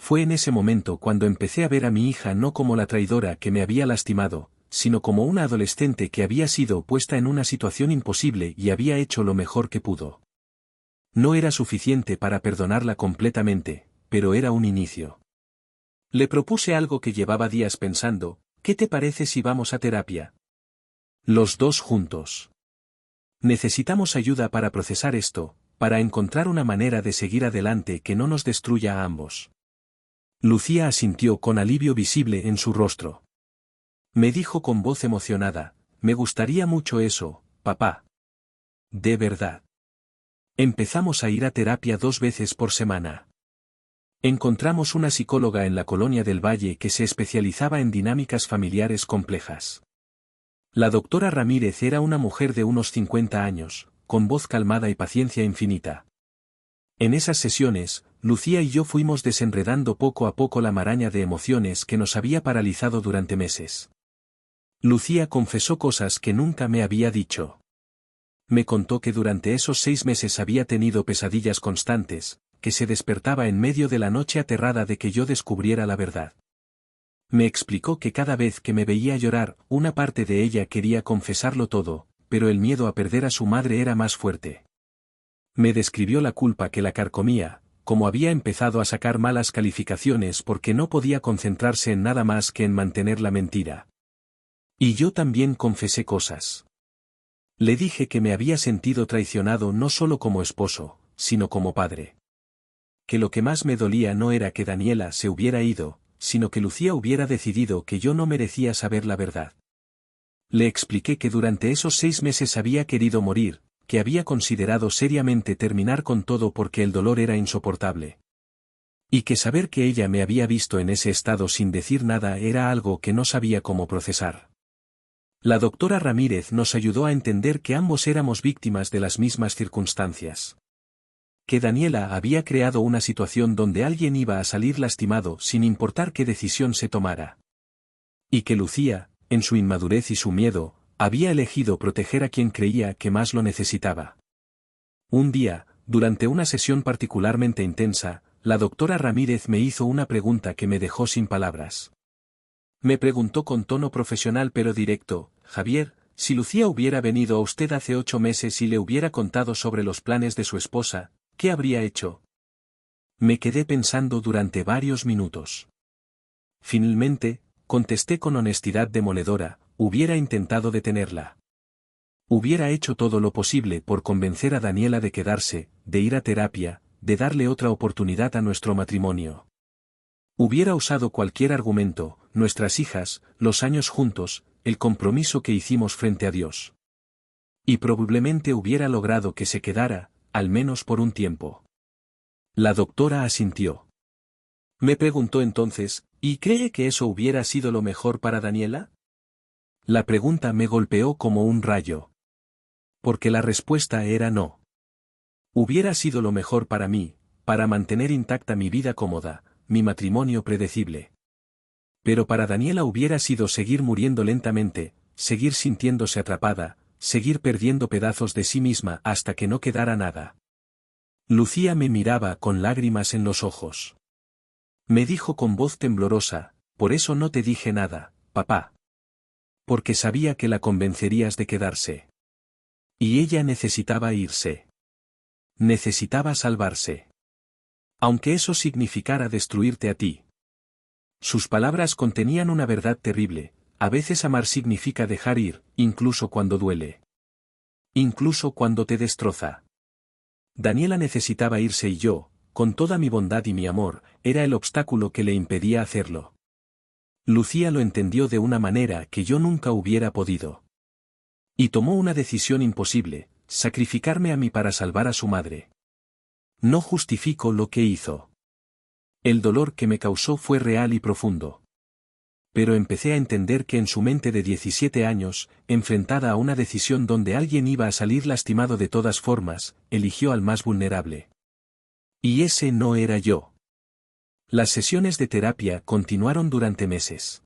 Fue en ese momento cuando empecé a ver a mi hija no como la traidora que me había lastimado, sino como una adolescente que había sido puesta en una situación imposible y había hecho lo mejor que pudo. No era suficiente para perdonarla completamente, pero era un inicio. Le propuse algo que llevaba días pensando: ¿qué te parece si vamos a terapia? Los dos juntos. Necesitamos ayuda para procesar esto, para encontrar una manera de seguir adelante que no nos destruya a ambos. Lucía asintió con alivio visible en su rostro. Me dijo con voz emocionada: me gustaría mucho eso, papá. De verdad. Empezamos a ir a terapia 2 veces por semana. Encontramos una psicóloga en la Colonia del Valle que se especializaba en dinámicas familiares complejas. La doctora Ramírez era una mujer de unos 50 años, con voz calmada y paciencia infinita. En esas sesiones, Lucía y yo fuimos desenredando poco a poco la maraña de emociones que nos había paralizado durante meses. Lucía confesó cosas que nunca me había dicho. Me contó que durante esos 6 meses había tenido pesadillas constantes, que se despertaba en medio de la noche aterrada de que yo descubriera la verdad. Me explicó que cada vez que me veía llorar, una parte de ella quería confesarlo todo, pero el miedo a perder a su madre era más fuerte. Me describió la culpa que la carcomía, como había empezado a sacar malas calificaciones porque no podía concentrarse en nada más que en mantener la mentira. Y yo también confesé cosas. Le dije que me había sentido traicionado no solo como esposo, sino como padre. Que lo que más me dolía no era que Daniela se hubiera ido, sino que Lucía hubiera decidido que yo no merecía saber la verdad. Le expliqué que durante esos 6 meses había querido morir, que había considerado seriamente terminar con todo porque el dolor era insoportable. Y que saber que ella me había visto en ese estado sin decir nada era algo que no sabía cómo procesar. La doctora Ramírez nos ayudó a entender que ambos éramos víctimas de las mismas circunstancias. Que Daniela había creado una situación donde alguien iba a salir lastimado sin importar qué decisión se tomara. Y que Lucía, en su inmadurez y su miedo, había elegido proteger a quien creía que más lo necesitaba. Un día, durante una sesión particularmente intensa, la doctora Ramírez me hizo una pregunta que me dejó sin palabras. Me preguntó con tono profesional pero directo: Javier, si Lucía hubiera venido a usted hace 8 meses y le hubiera contado sobre los planes de su esposa, ¿qué habría hecho? Me quedé pensando durante varios minutos. Finalmente, contesté con honestidad demoledora: hubiera intentado detenerla. Hubiera hecho todo lo posible por convencer a Daniela de quedarse, de ir a terapia, de darle otra oportunidad a nuestro matrimonio. Hubiera usado cualquier argumento: nuestras hijas, los años juntos, el compromiso que hicimos frente a Dios. Y probablemente hubiera logrado que se quedara, al menos por un tiempo. La doctora asintió. Me preguntó entonces: ¿y cree que eso hubiera sido lo mejor para Daniela? La pregunta me golpeó como un rayo. Porque la respuesta era no. Hubiera sido lo mejor para mí, para mantener intacta mi vida cómoda, mi matrimonio predecible. Pero para Daniela hubiera sido seguir muriendo lentamente, seguir sintiéndose atrapada, seguir perdiendo pedazos de sí misma hasta que no quedara nada. Lucía me miraba con lágrimas en los ojos. Me dijo con voz temblorosa: por eso no te dije nada, papá. Porque sabía que la convencerías de quedarse. Y ella necesitaba irse. Necesitaba salvarse. Aunque eso significara destruirte a ti. Sus palabras contenían una verdad terrible: a veces amar significa dejar ir, incluso cuando duele. Incluso cuando te destroza. Daniela necesitaba irse y yo, con toda mi bondad y mi amor, era el obstáculo que le impedía hacerlo. Lucía lo entendió de una manera que yo nunca hubiera podido. Y tomó una decisión imposible: sacrificarme a mí para salvar a su madre. No justifico lo que hizo. El dolor que me causó fue real y profundo. Pero empecé a entender que en su mente de 17 años, enfrentada a una decisión donde alguien iba a salir lastimado de todas formas, eligió al más vulnerable. Y ese no era yo. Las sesiones de terapia continuaron durante meses.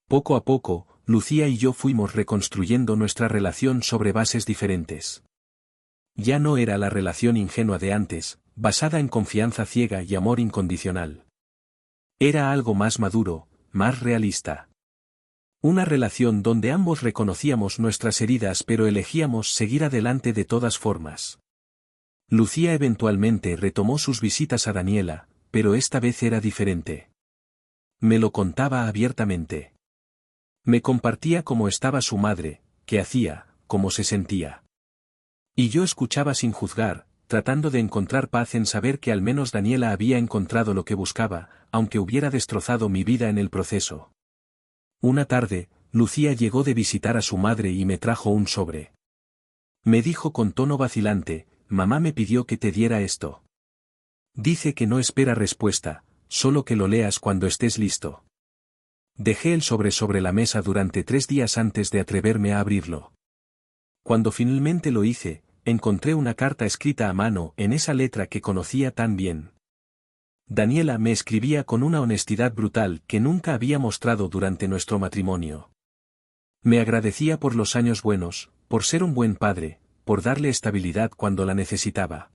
Poco a poco, Lucía y yo fuimos reconstruyendo nuestra relación sobre bases diferentes. Ya no era la relación ingenua de antes, basada en confianza ciega y amor incondicional. Era algo más maduro, más realista. Una relación donde ambos reconocíamos nuestras heridas pero elegíamos seguir adelante de todas formas. Lucía eventualmente retomó sus visitas a Daniela, pero esta vez era diferente. Me lo contaba abiertamente. Me compartía cómo estaba su madre, qué hacía, cómo se sentía. Y yo escuchaba sin juzgar, tratando de encontrar paz en saber que al menos Daniela había encontrado lo que buscaba, aunque hubiera destrozado mi vida en el proceso. Una tarde, Lucía llegó de visitar a su madre y me trajo un sobre. Me dijo con tono vacilante: «Mamá me pidió que te diera esto. Dice que no espera respuesta, solo que lo leas cuando estés listo». Dejé el sobre la mesa durante 3 días antes de atreverme a abrirlo. Cuando finalmente lo hice, encontré una carta escrita a mano en esa letra que conocía tan bien. Daniela me escribía con una honestidad brutal que nunca había mostrado durante nuestro matrimonio. Me agradecía por los años buenos, por ser un buen padre, por darle estabilidad cuando la necesitaba.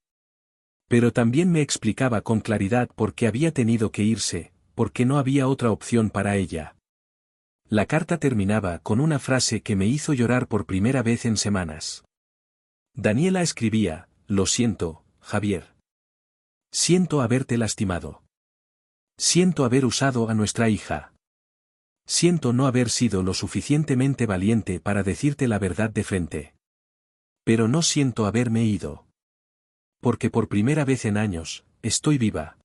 Pero también me explicaba con claridad por qué había tenido que irse, porque no había otra opción para ella. La carta terminaba con una frase que me hizo llorar por primera vez en semanas. Daniela escribía: «Lo siento, Javier. Siento haberte lastimado. Siento haber usado a nuestra hija. Siento no haber sido lo suficientemente valiente para decirte la verdad de frente. Pero no siento haberme ido. Porque por primera vez en años, estoy viva.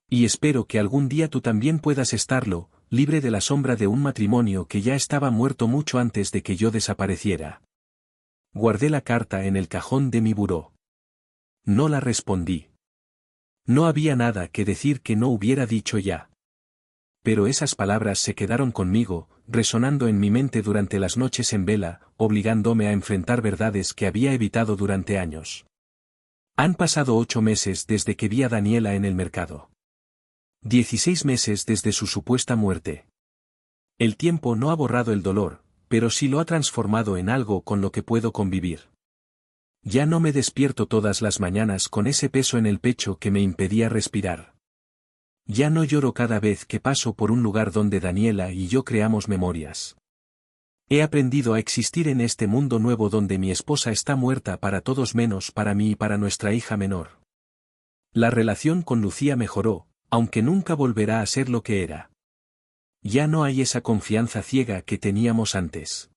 Y espero que algún día tú también puedas estarlo, libre de la sombra de un matrimonio que ya estaba muerto mucho antes de que yo desapareciera». Guardé la carta en el cajón de mi buró. No la respondí. No había nada que decir que no hubiera dicho ya. Pero esas palabras se quedaron conmigo, resonando en mi mente durante las noches en vela, obligándome a enfrentar verdades que había evitado durante años. Han pasado 8 meses desde que vi a Daniela en el mercado. 16 meses desde su supuesta muerte. El tiempo no ha borrado el dolor, pero sí lo ha transformado en algo con lo que puedo convivir. Ya no me despierto todas las mañanas con ese peso en el pecho que me impedía respirar. Ya no lloro cada vez que paso por un lugar donde Daniela y yo creamos memorias. He aprendido a existir en este mundo nuevo donde mi esposa está muerta para todos menos para mí y para nuestra hija menor. La relación con Lucía mejoró, aunque nunca volverá a ser lo que era. Ya no hay esa confianza ciega que teníamos antes.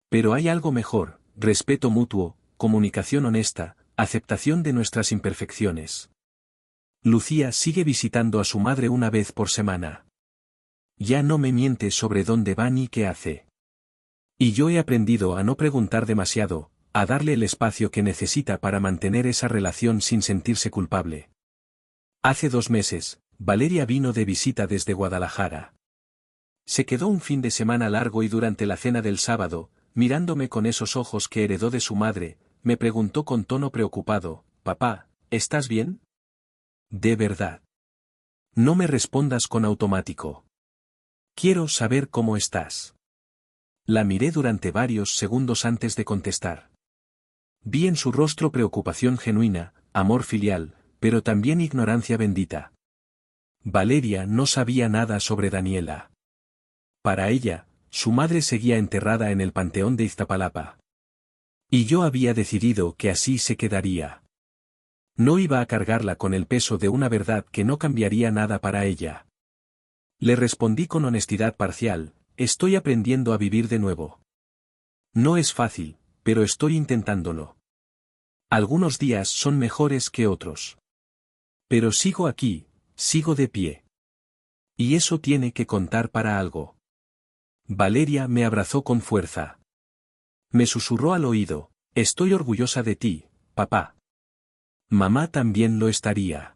Pero hay algo mejor: respeto mutuo, comunicación honesta, aceptación de nuestras imperfecciones. Lucía sigue visitando a su madre una vez por semana. Ya no me miente sobre dónde va ni qué hace. Y yo he aprendido a no preguntar demasiado, a darle el espacio que necesita para mantener esa relación sin sentirse culpable. Hace 2 meses, Valeria vino de visita desde Guadalajara. Se quedó un fin de semana largo y durante la cena del sábado, mirándome con esos ojos que heredó de su madre, me preguntó con tono preocupado: «Papá, ¿estás bien? De verdad. No me respondas con automático. Quiero saber cómo estás». La miré durante varios segundos antes de contestar. Vi en su rostro preocupación genuina, amor filial, pero también ignorancia bendita. Valeria no sabía nada sobre Daniela. Para ella, su madre seguía enterrada en el panteón de Iztapalapa. Y yo había decidido que así se quedaría. No iba a cargarla con el peso de una verdad que no cambiaría nada para ella. Le respondí con honestidad parcial: «Estoy aprendiendo a vivir de nuevo. No es fácil, pero estoy intentándolo. Algunos días son mejores que otros. Pero sigo aquí, sigo de pie. Y eso tiene que contar para algo». Valeria me abrazó con fuerza. Me susurró al oído: «Estoy orgullosa de ti, papá. Mamá también lo estaría».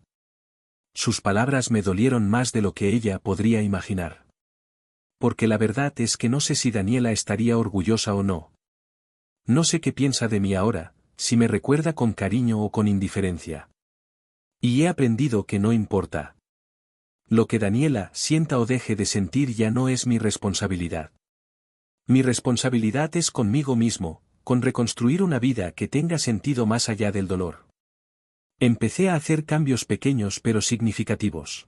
Sus palabras me dolieron más de lo que ella podría imaginar. Porque la verdad es que no sé si Daniela estaría orgullosa o no. No sé qué piensa de mí ahora, si me recuerda con cariño o con indiferencia. Y he aprendido que no importa. Lo que Daniela sienta o deje de sentir ya no es mi responsabilidad. Mi responsabilidad es conmigo mismo, con reconstruir una vida que tenga sentido más allá del dolor. Empecé a hacer cambios pequeños pero significativos.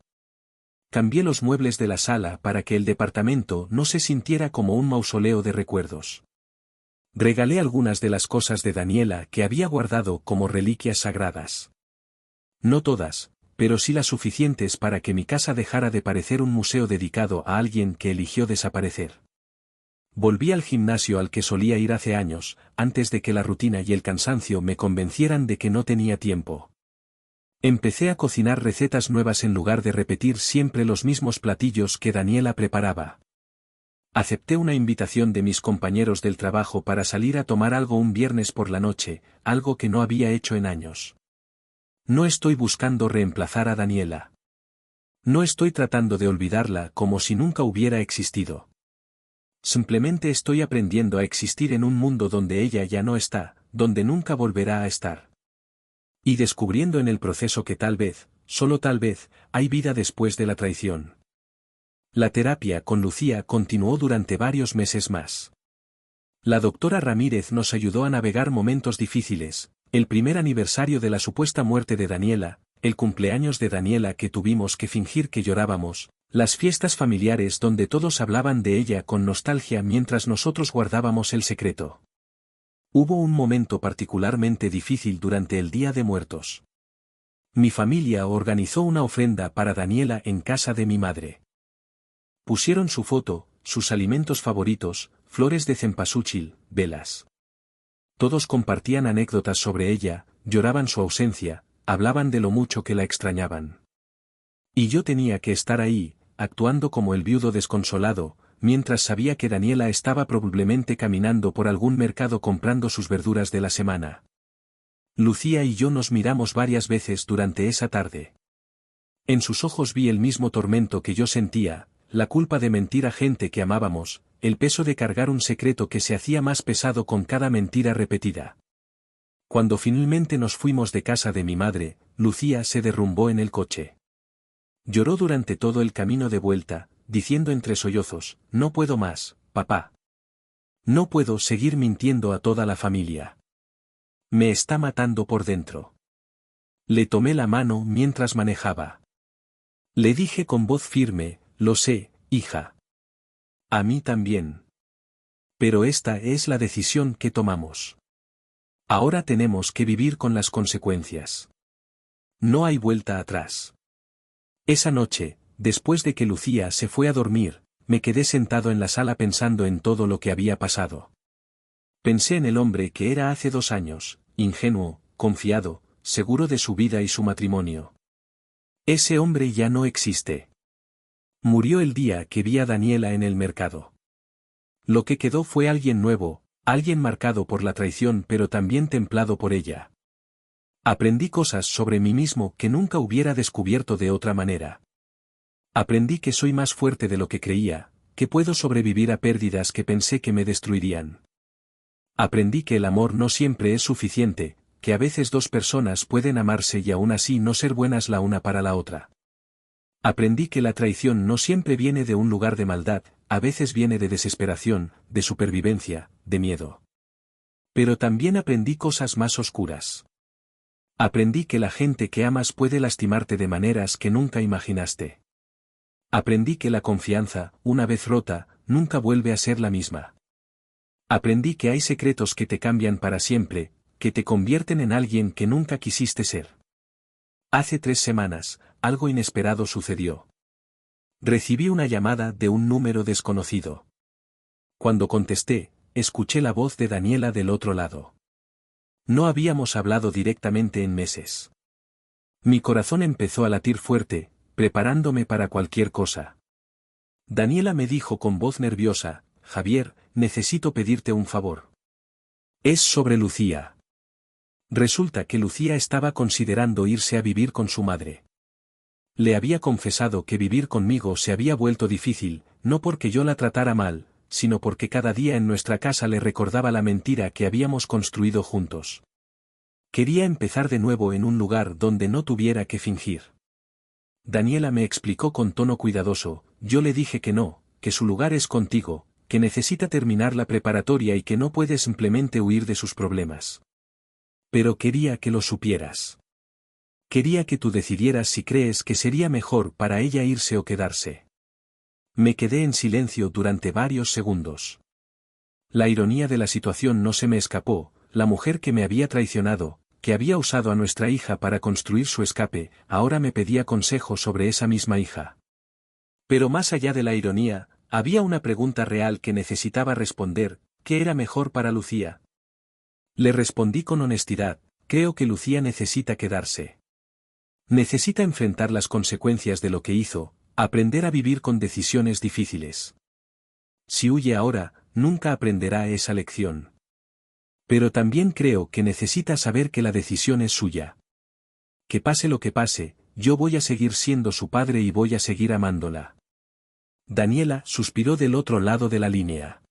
Cambié los muebles de la sala para que el departamento no se sintiera como un mausoleo de recuerdos. Regalé algunas de las cosas de Daniela que había guardado como reliquias sagradas. No todas, pero sí las suficientes para que mi casa dejara de parecer un museo dedicado a alguien que eligió desaparecer. Volví al gimnasio al que solía ir hace años, antes de que la rutina y el cansancio me convencieran de que no tenía tiempo. Empecé a cocinar recetas nuevas en lugar de repetir siempre los mismos platillos que Daniela preparaba. Acepté una invitación de mis compañeros del trabajo para salir a tomar algo un viernes por la noche, algo que no había hecho en años. No estoy buscando reemplazar a Daniela. No estoy tratando de olvidarla como si nunca hubiera existido. Simplemente estoy aprendiendo a existir en un mundo donde ella ya no está, donde nunca volverá a estar. Y descubriendo en el proceso que tal vez, solo tal vez, hay vida después de la traición. La terapia con Lucía continuó durante varios meses más. La doctora Ramírez nos ayudó a navegar momentos difíciles, el primer aniversario de la supuesta muerte de Daniela, el cumpleaños de Daniela que tuvimos que fingir que llorábamos, las fiestas familiares donde todos hablaban de ella con nostalgia mientras nosotros guardábamos el secreto. Hubo un momento particularmente difícil durante el Día de Muertos. Mi familia organizó una ofrenda para Daniela en casa de mi madre. Pusieron su foto, sus alimentos favoritos, flores de cempasúchil, velas. Todos compartían anécdotas sobre ella, lloraban su ausencia, hablaban de lo mucho que la extrañaban. Y yo tenía que estar ahí, actuando como el viudo desconsolado, mientras sabía que Daniela estaba probablemente caminando por algún mercado comprando sus verduras de la semana. Lucía y yo nos miramos varias veces durante esa tarde. En sus ojos vi el mismo tormento que yo sentía, la culpa de mentir a gente que amábamos, el peso de cargar un secreto que se hacía más pesado con cada mentira repetida. Cuando finalmente nos fuimos de casa de mi madre, Lucía se derrumbó en el coche. Lloró durante todo el camino de vuelta, diciendo entre sollozos, no puedo más, papá. No puedo seguir mintiendo a toda la familia. Me está matando por dentro. Le tomé la mano mientras manejaba. Le dije con voz firme, lo sé, hija. A mí también. Pero esta es la decisión que tomamos. Ahora tenemos que vivir con las consecuencias. No hay vuelta atrás. Esa noche, después de que Lucía se fue a dormir, me quedé sentado en la sala pensando en todo lo que había pasado. Pensé en el hombre que era hace 2 años, ingenuo, confiado, seguro de su vida y su matrimonio. Ese hombre ya no existe. Murió el día que vi a Daniela en el mercado. Lo que quedó fue alguien nuevo, alguien marcado por la traición pero también templado por ella. Aprendí cosas sobre mí mismo que nunca hubiera descubierto de otra manera. Aprendí que soy más fuerte de lo que creía, que puedo sobrevivir a pérdidas que pensé que me destruirían. Aprendí que el amor no siempre es suficiente, que a veces 2 personas pueden amarse y aún así no ser buenas la una para la otra. Aprendí que la traición no siempre viene de un lugar de maldad, a veces viene de desesperación, de supervivencia, de miedo. Pero también aprendí cosas más oscuras. Aprendí que la gente que amas puede lastimarte de maneras que nunca imaginaste. Aprendí que la confianza, una vez rota, nunca vuelve a ser la misma. Aprendí que hay secretos que te cambian para siempre, que te convierten en alguien que nunca quisiste ser. Hace 3 semanas, algo inesperado sucedió. Recibí una llamada de un número desconocido. Cuando contesté, escuché la voz de Daniela del otro lado. No habíamos hablado directamente en meses. Mi corazón empezó a latir fuerte, preparándome para cualquier cosa. Daniela me dijo con voz nerviosa, Javier, necesito pedirte un favor. Es sobre Lucía. Resulta que Lucía estaba considerando irse a vivir con su madre. Le había confesado que vivir conmigo se había vuelto difícil, no porque yo la tratara mal, sino porque cada día en nuestra casa le recordaba la mentira que habíamos construido juntos. Quería empezar de nuevo en un lugar donde no tuviera que fingir. Daniela me explicó con tono cuidadoso, yo le dije que no, que su lugar es contigo, que necesita terminar la preparatoria y que no puede simplemente huir de sus problemas. Pero quería que lo supieras. Quería que tú decidieras si crees que sería mejor para ella irse o quedarse. Me quedé en silencio durante varios segundos. La ironía de la situación no se me escapó, la mujer que me había traicionado, que había usado a nuestra hija para construir su escape, ahora me pedía consejo sobre esa misma hija. Pero más allá de la ironía, había una pregunta real que necesitaba responder: ¿qué era mejor para Lucía? Le respondí con honestidad: creo que Lucía necesita quedarse. Necesita enfrentar las consecuencias de lo que hizo, aprender a vivir con decisiones difíciles. Si huye ahora, nunca aprenderá esa lección. Pero también creo que necesita saber que la decisión es suya. Que pase lo que pase, yo voy a seguir siendo su padre y voy a seguir amándola. Daniela suspiró del otro lado de la línea.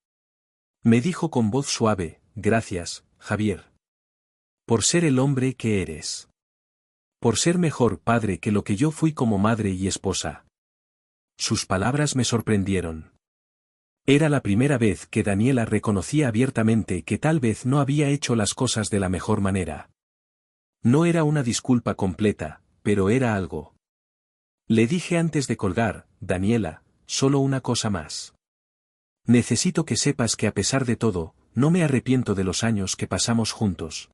Me dijo con voz suave: gracias, Javier. Por ser el hombre que eres. Por ser mejor padre que lo que yo fui como madre y esposa. Sus palabras me sorprendieron. Era la primera vez que Daniela reconocía abiertamente que tal vez no había hecho las cosas de la mejor manera. No era una disculpa completa, pero era algo. Le dije antes de colgar: Daniela, solo una cosa más. Necesito que sepas que a pesar de todo, no me arrepiento de los años que pasamos juntos.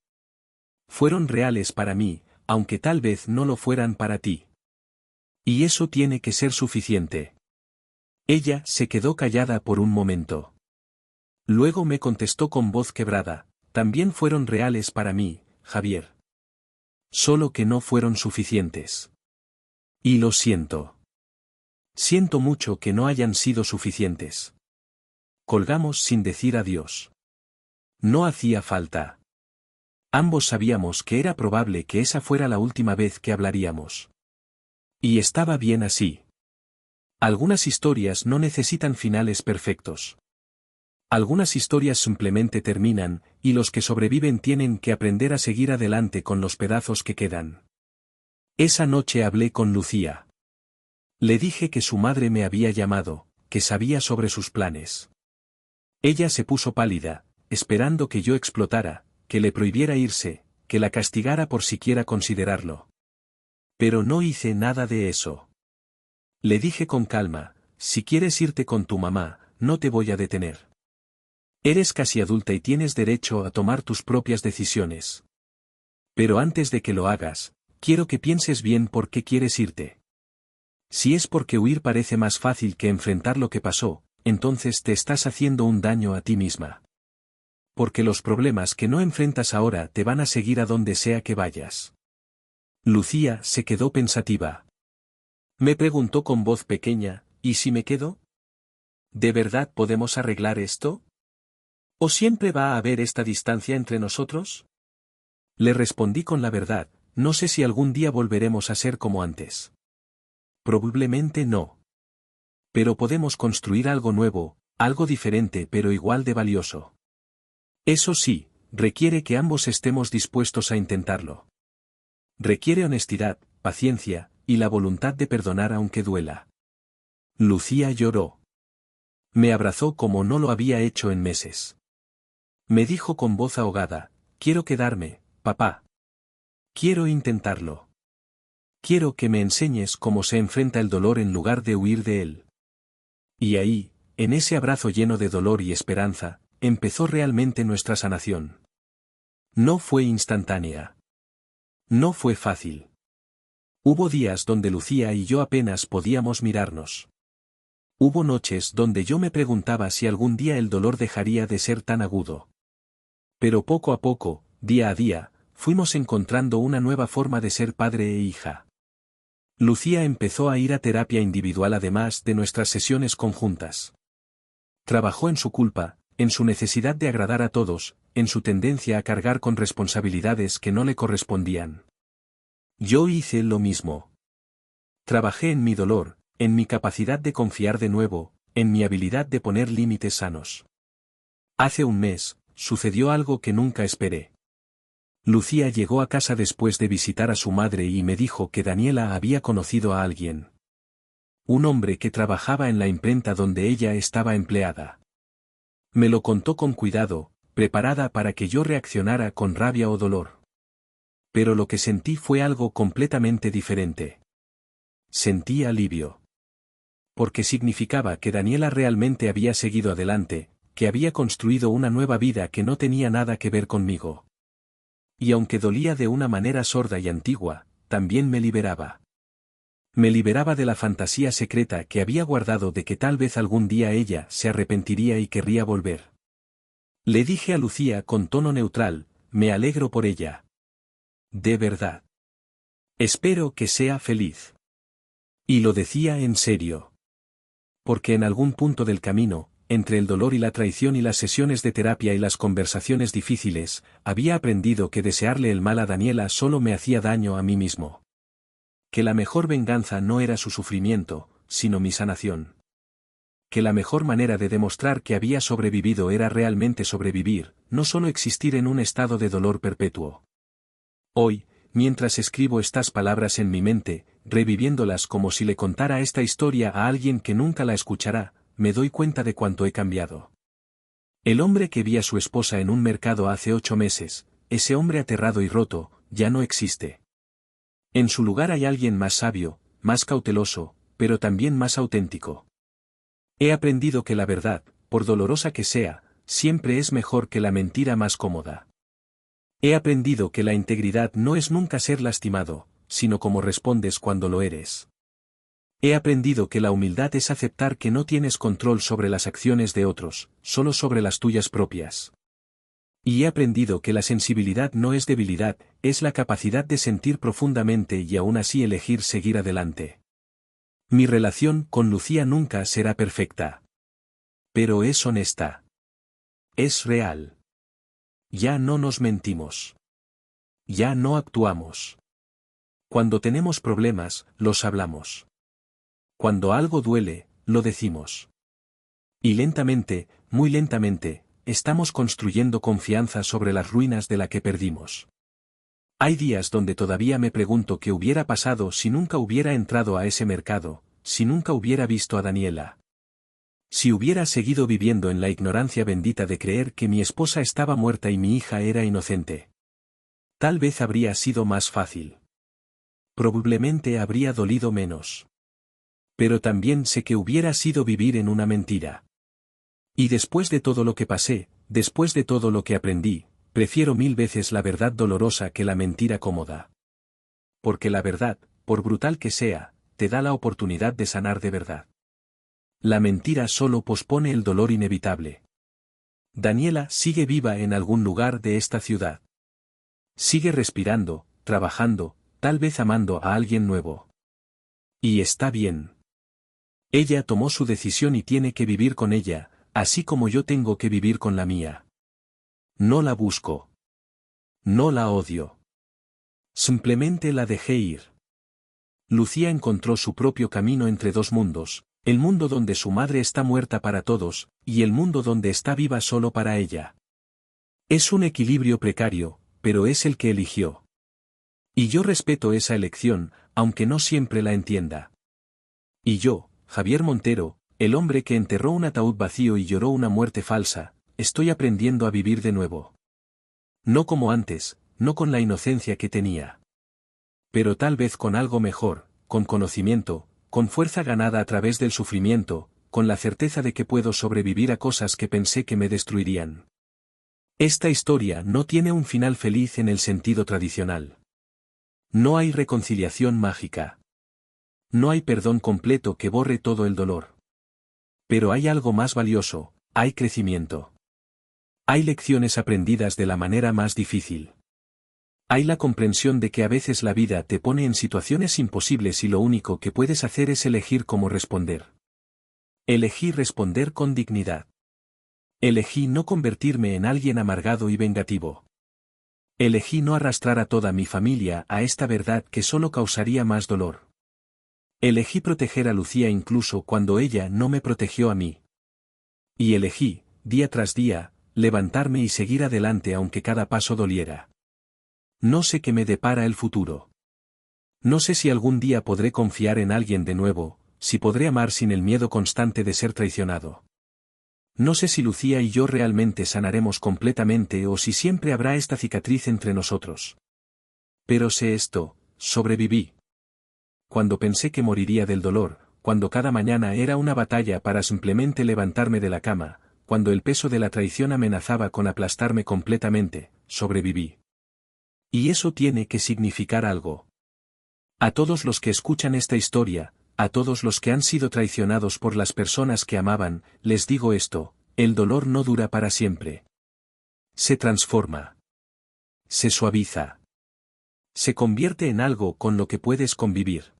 Fueron reales para mí, aunque tal vez no lo fueran para ti. Y eso tiene que ser suficiente. Ella se quedó callada por un momento. Luego me contestó con voz quebrada: también fueron reales para mí, Javier. Solo que no fueron suficientes. Y lo siento. Siento mucho que no hayan sido suficientes. Colgamos sin decir adiós. No hacía falta. Ambos sabíamos que era probable que esa fuera la última vez que hablaríamos. Y estaba bien así. Algunas historias no necesitan finales perfectos. Algunas historias simplemente terminan, y los que sobreviven tienen que aprender a seguir adelante con los pedazos que quedan. Esa noche hablé con Lucía. Le dije que su madre me había llamado, que sabía sobre sus planes. Ella se puso pálida, esperando que yo explotara, que le prohibiera irse, que la castigara por siquiera considerarlo. Pero no hice nada de eso. Le dije con calma: si quieres irte con tu mamá, no te voy a detener. Eres casi adulta y tienes derecho a tomar tus propias decisiones. Pero antes de que lo hagas, quiero que pienses bien por qué quieres irte. Si es porque huir parece más fácil que enfrentar lo que pasó, entonces te estás haciendo un daño a ti misma. Porque los problemas que no enfrentas ahora te van a seguir a donde sea que vayas. Lucía se quedó pensativa. Me preguntó con voz pequeña: ¿y si me quedo? ¿De verdad podemos arreglar esto? ¿O siempre va a haber esta distancia entre nosotros? Le respondí con la verdad: no sé si algún día volveremos a ser como antes. Probablemente no. Pero podemos construir algo nuevo, algo diferente pero igual de valioso. Eso sí, requiere que ambos estemos dispuestos a intentarlo. Requiere honestidad, paciencia, y la voluntad de perdonar aunque duela. Lucía lloró. Me abrazó como no lo había hecho en meses. Me dijo con voz ahogada: quiero quedarme, papá. Quiero intentarlo. Quiero que me enseñes cómo se enfrenta el dolor en lugar de huir de él. Y ahí, en ese abrazo lleno de dolor y esperanza, empezó realmente nuestra sanación. No fue instantánea. No fue fácil. Hubo días donde Lucía y yo apenas podíamos mirarnos. Hubo noches donde yo me preguntaba si algún día el dolor dejaría de ser tan agudo. Pero poco a poco, día a día, fuimos encontrando una nueva forma de ser padre e hija. Lucía empezó a ir a terapia individual además de nuestras sesiones conjuntas. Trabajó en su culpa, en su necesidad de agradar a todos, en su tendencia a cargar con responsabilidades que no le correspondían. Yo hice lo mismo. Trabajé en mi dolor, en mi capacidad de confiar de nuevo, en mi habilidad de poner límites sanos. Hace un mes, sucedió algo que nunca esperé. Lucía llegó a casa después de visitar a su madre y me dijo que Daniela había conocido a alguien. Un hombre que trabajaba en la imprenta donde ella estaba empleada. Me lo contó con cuidado, preparada para que yo reaccionara con rabia o dolor. pero lo que sentí fue algo completamente diferente. Sentí alivio. Porque significaba que Daniela realmente había seguido adelante, que había construido una nueva vida que no tenía nada que ver conmigo. Y aunque dolía de una manera sorda y antigua, también me liberaba. Me liberaba de la fantasía secreta que había guardado de que tal vez algún día ella se arrepentiría y querría volver. Le dije a Lucía con tono neutral, me alegro por ella. De verdad. Espero que sea feliz. Y lo decía en serio. Porque en algún punto del camino, entre el dolor y la traición y las sesiones de terapia y las conversaciones difíciles, había aprendido que desearle el mal a Daniela solo me hacía daño a mí mismo. Que la mejor venganza no era su sufrimiento, sino mi sanación. Que la mejor manera de demostrar que había sobrevivido era realmente sobrevivir, no solo existir en un estado de dolor perpetuo. Hoy, mientras escribo estas palabras en mi mente, reviviéndolas como si le contara esta historia a alguien que nunca la escuchará, me doy cuenta de cuánto he cambiado. El hombre que vi a su esposa en un mercado hace 8 meses, ese hombre aterrado y roto, ya no existe. En su lugar hay alguien más sabio, más cauteloso, pero también más auténtico. He aprendido que la verdad, por dolorosa que sea, siempre es mejor que la mentira más cómoda. He aprendido que la integridad no es nunca ser lastimado, sino cómo respondes cuando lo eres. He aprendido que la humildad es aceptar que no tienes control sobre las acciones de otros, solo sobre las tuyas propias. Y he aprendido que la sensibilidad no es debilidad, es la capacidad de sentir profundamente y aún así elegir seguir adelante. Mi relación con Lucía nunca será perfecta. Pero es honesta. Es real. Ya no nos mentimos. Ya no actuamos. Cuando tenemos problemas, los hablamos. Cuando algo duele, lo decimos. Y lentamente, muy lentamente, estamos construyendo confianza sobre las ruinas de la que perdimos. Hay días donde todavía me pregunto qué hubiera pasado si nunca hubiera entrado a ese mercado, si nunca hubiera visto a Daniela. Si hubiera seguido viviendo en la ignorancia bendita de creer que mi esposa estaba muerta y mi hija era inocente. Tal vez habría sido más fácil. Probablemente habría dolido menos. Pero también sé que hubiera sido vivir en una mentira. Y después de todo lo que pasé, después de todo lo que aprendí, prefiero 1000 veces la verdad dolorosa que la mentira cómoda. Porque la verdad, por brutal que sea, te da la oportunidad de sanar de verdad. La mentira solo pospone el dolor inevitable. Daniela sigue viva en algún lugar de esta ciudad. Sigue respirando, trabajando, tal vez amando a alguien nuevo. Y está bien. Ella tomó su decisión y tiene que vivir con ella, así como yo tengo que vivir con la mía. No la busco. No la odio. Simplemente la dejé ir. Lucía encontró su propio camino entre dos mundos, el mundo donde su madre está muerta para todos, y el mundo donde está viva solo para ella. Es un equilibrio precario, pero es el que eligió. Y yo respeto esa elección, aunque no siempre la entienda. Y yo, Javier Montero, el hombre que enterró un ataúd vacío y lloró una muerte falsa, estoy aprendiendo a vivir de nuevo. No como antes, no con la inocencia que tenía. Pero tal vez con algo mejor, con conocimiento, con fuerza ganada a través del sufrimiento, con la certeza de que puedo sobrevivir a cosas que pensé que me destruirían. Esta historia no tiene un final feliz en el sentido tradicional. No hay reconciliación mágica. No hay perdón completo que borre todo el dolor. Pero hay algo más valioso, hay crecimiento. Hay lecciones aprendidas de la manera más difícil. Hay la comprensión de que a veces la vida te pone en situaciones imposibles y lo único que puedes hacer es elegir cómo responder. Elegí responder con dignidad. Elegí no convertirme en alguien amargado y vengativo. Elegí no arrastrar a toda mi familia a esta verdad que solo causaría más dolor. Elegí proteger a Lucía incluso cuando ella no me protegió a mí. Y elegí, día tras día, levantarme y seguir adelante aunque cada paso doliera. No sé qué me depara el futuro. No sé si algún día podré confiar en alguien de nuevo, si podré amar sin el miedo constante de ser traicionado. No sé si Lucía y yo realmente sanaremos completamente o si siempre habrá esta cicatriz entre nosotros. Pero sé esto, sobreviví. Cuando pensé que moriría del dolor, cuando cada mañana era una batalla para simplemente levantarme de la cama, cuando el peso de la traición amenazaba con aplastarme completamente, sobreviví. Y eso tiene que significar algo. A todos los que escuchan esta historia, a todos los que han sido traicionados por las personas que amaban, les digo esto, el dolor no dura para siempre. Se transforma. Se suaviza. Se convierte en algo con lo que puedes convivir.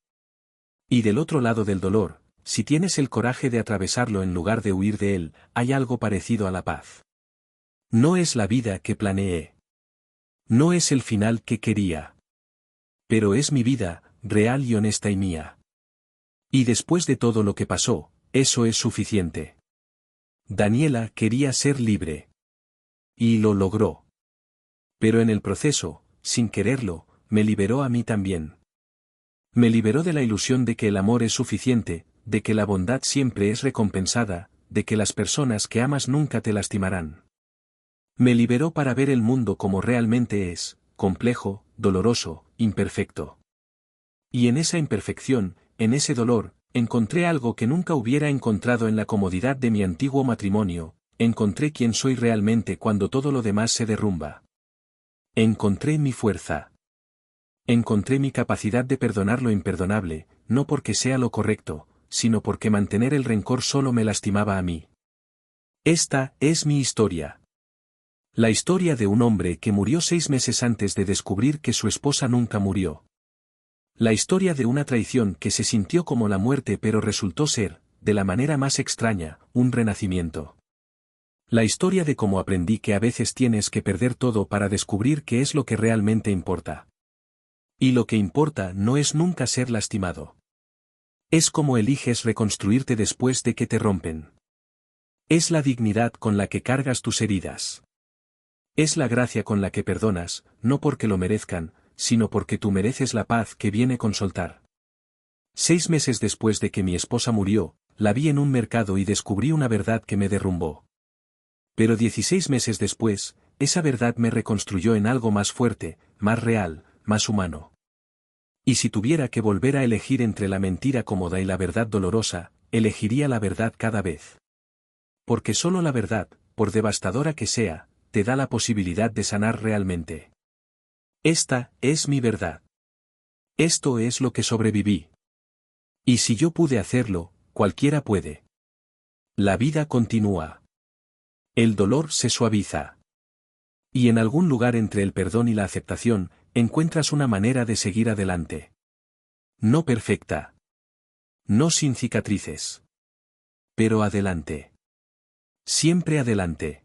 Y del otro lado del dolor, si tienes el coraje de atravesarlo en lugar de huir de él, hay algo parecido a la paz. No es la vida que planeé. No es el final que quería. Pero es mi vida, real y honesta y mía. Y después de todo lo que pasó, eso es suficiente. Daniela quería ser libre. Y lo logró. Pero en el proceso, sin quererlo, me liberó a mí también. Me liberó de la ilusión de que el amor es suficiente, de que la bondad siempre es recompensada, de que las personas que amas nunca te lastimarán. Me liberó para ver el mundo como realmente es, complejo, doloroso, imperfecto. Y en esa imperfección, en ese dolor, encontré algo que nunca hubiera encontrado en la comodidad de mi antiguo matrimonio, encontré quién soy realmente cuando todo lo demás se derrumba. Encontré mi fuerza. Encontré mi capacidad de perdonar lo imperdonable, no porque sea lo correcto, sino porque mantener el rencor solo me lastimaba a mí. Esta es mi historia. La historia de un hombre que murió 6 meses antes de descubrir que su esposa nunca murió. La historia de una traición que se sintió como la muerte pero resultó ser, de la manera más extraña, un renacimiento. La historia de cómo aprendí que a veces tienes que perder todo para descubrir qué es lo que realmente importa. Y lo que importa no es nunca ser lastimado. Es cómo eliges reconstruirte después de que te rompen. Es la dignidad con la que cargas tus heridas. Es la gracia con la que perdonas, no porque lo merezcan, sino porque tú mereces la paz que viene con soltar. 6 meses después de que mi esposa murió, la vi en un mercado y descubrí una verdad que me derrumbó. Pero 16 meses después, esa verdad me reconstruyó en algo más fuerte, más real, más humano. Y si tuviera que volver a elegir entre la mentira cómoda y la verdad dolorosa, elegiría la verdad cada vez. Porque solo la verdad, por devastadora que sea, te da la posibilidad de sanar realmente. Esta es mi verdad. Esto es lo que sobreviví. Y si yo pude hacerlo, cualquiera puede. La vida continúa. El dolor se suaviza. Y en algún lugar entre el perdón y la aceptación, encuentras una manera de seguir adelante. No perfecta. No sin cicatrices. Pero adelante. Siempre adelante.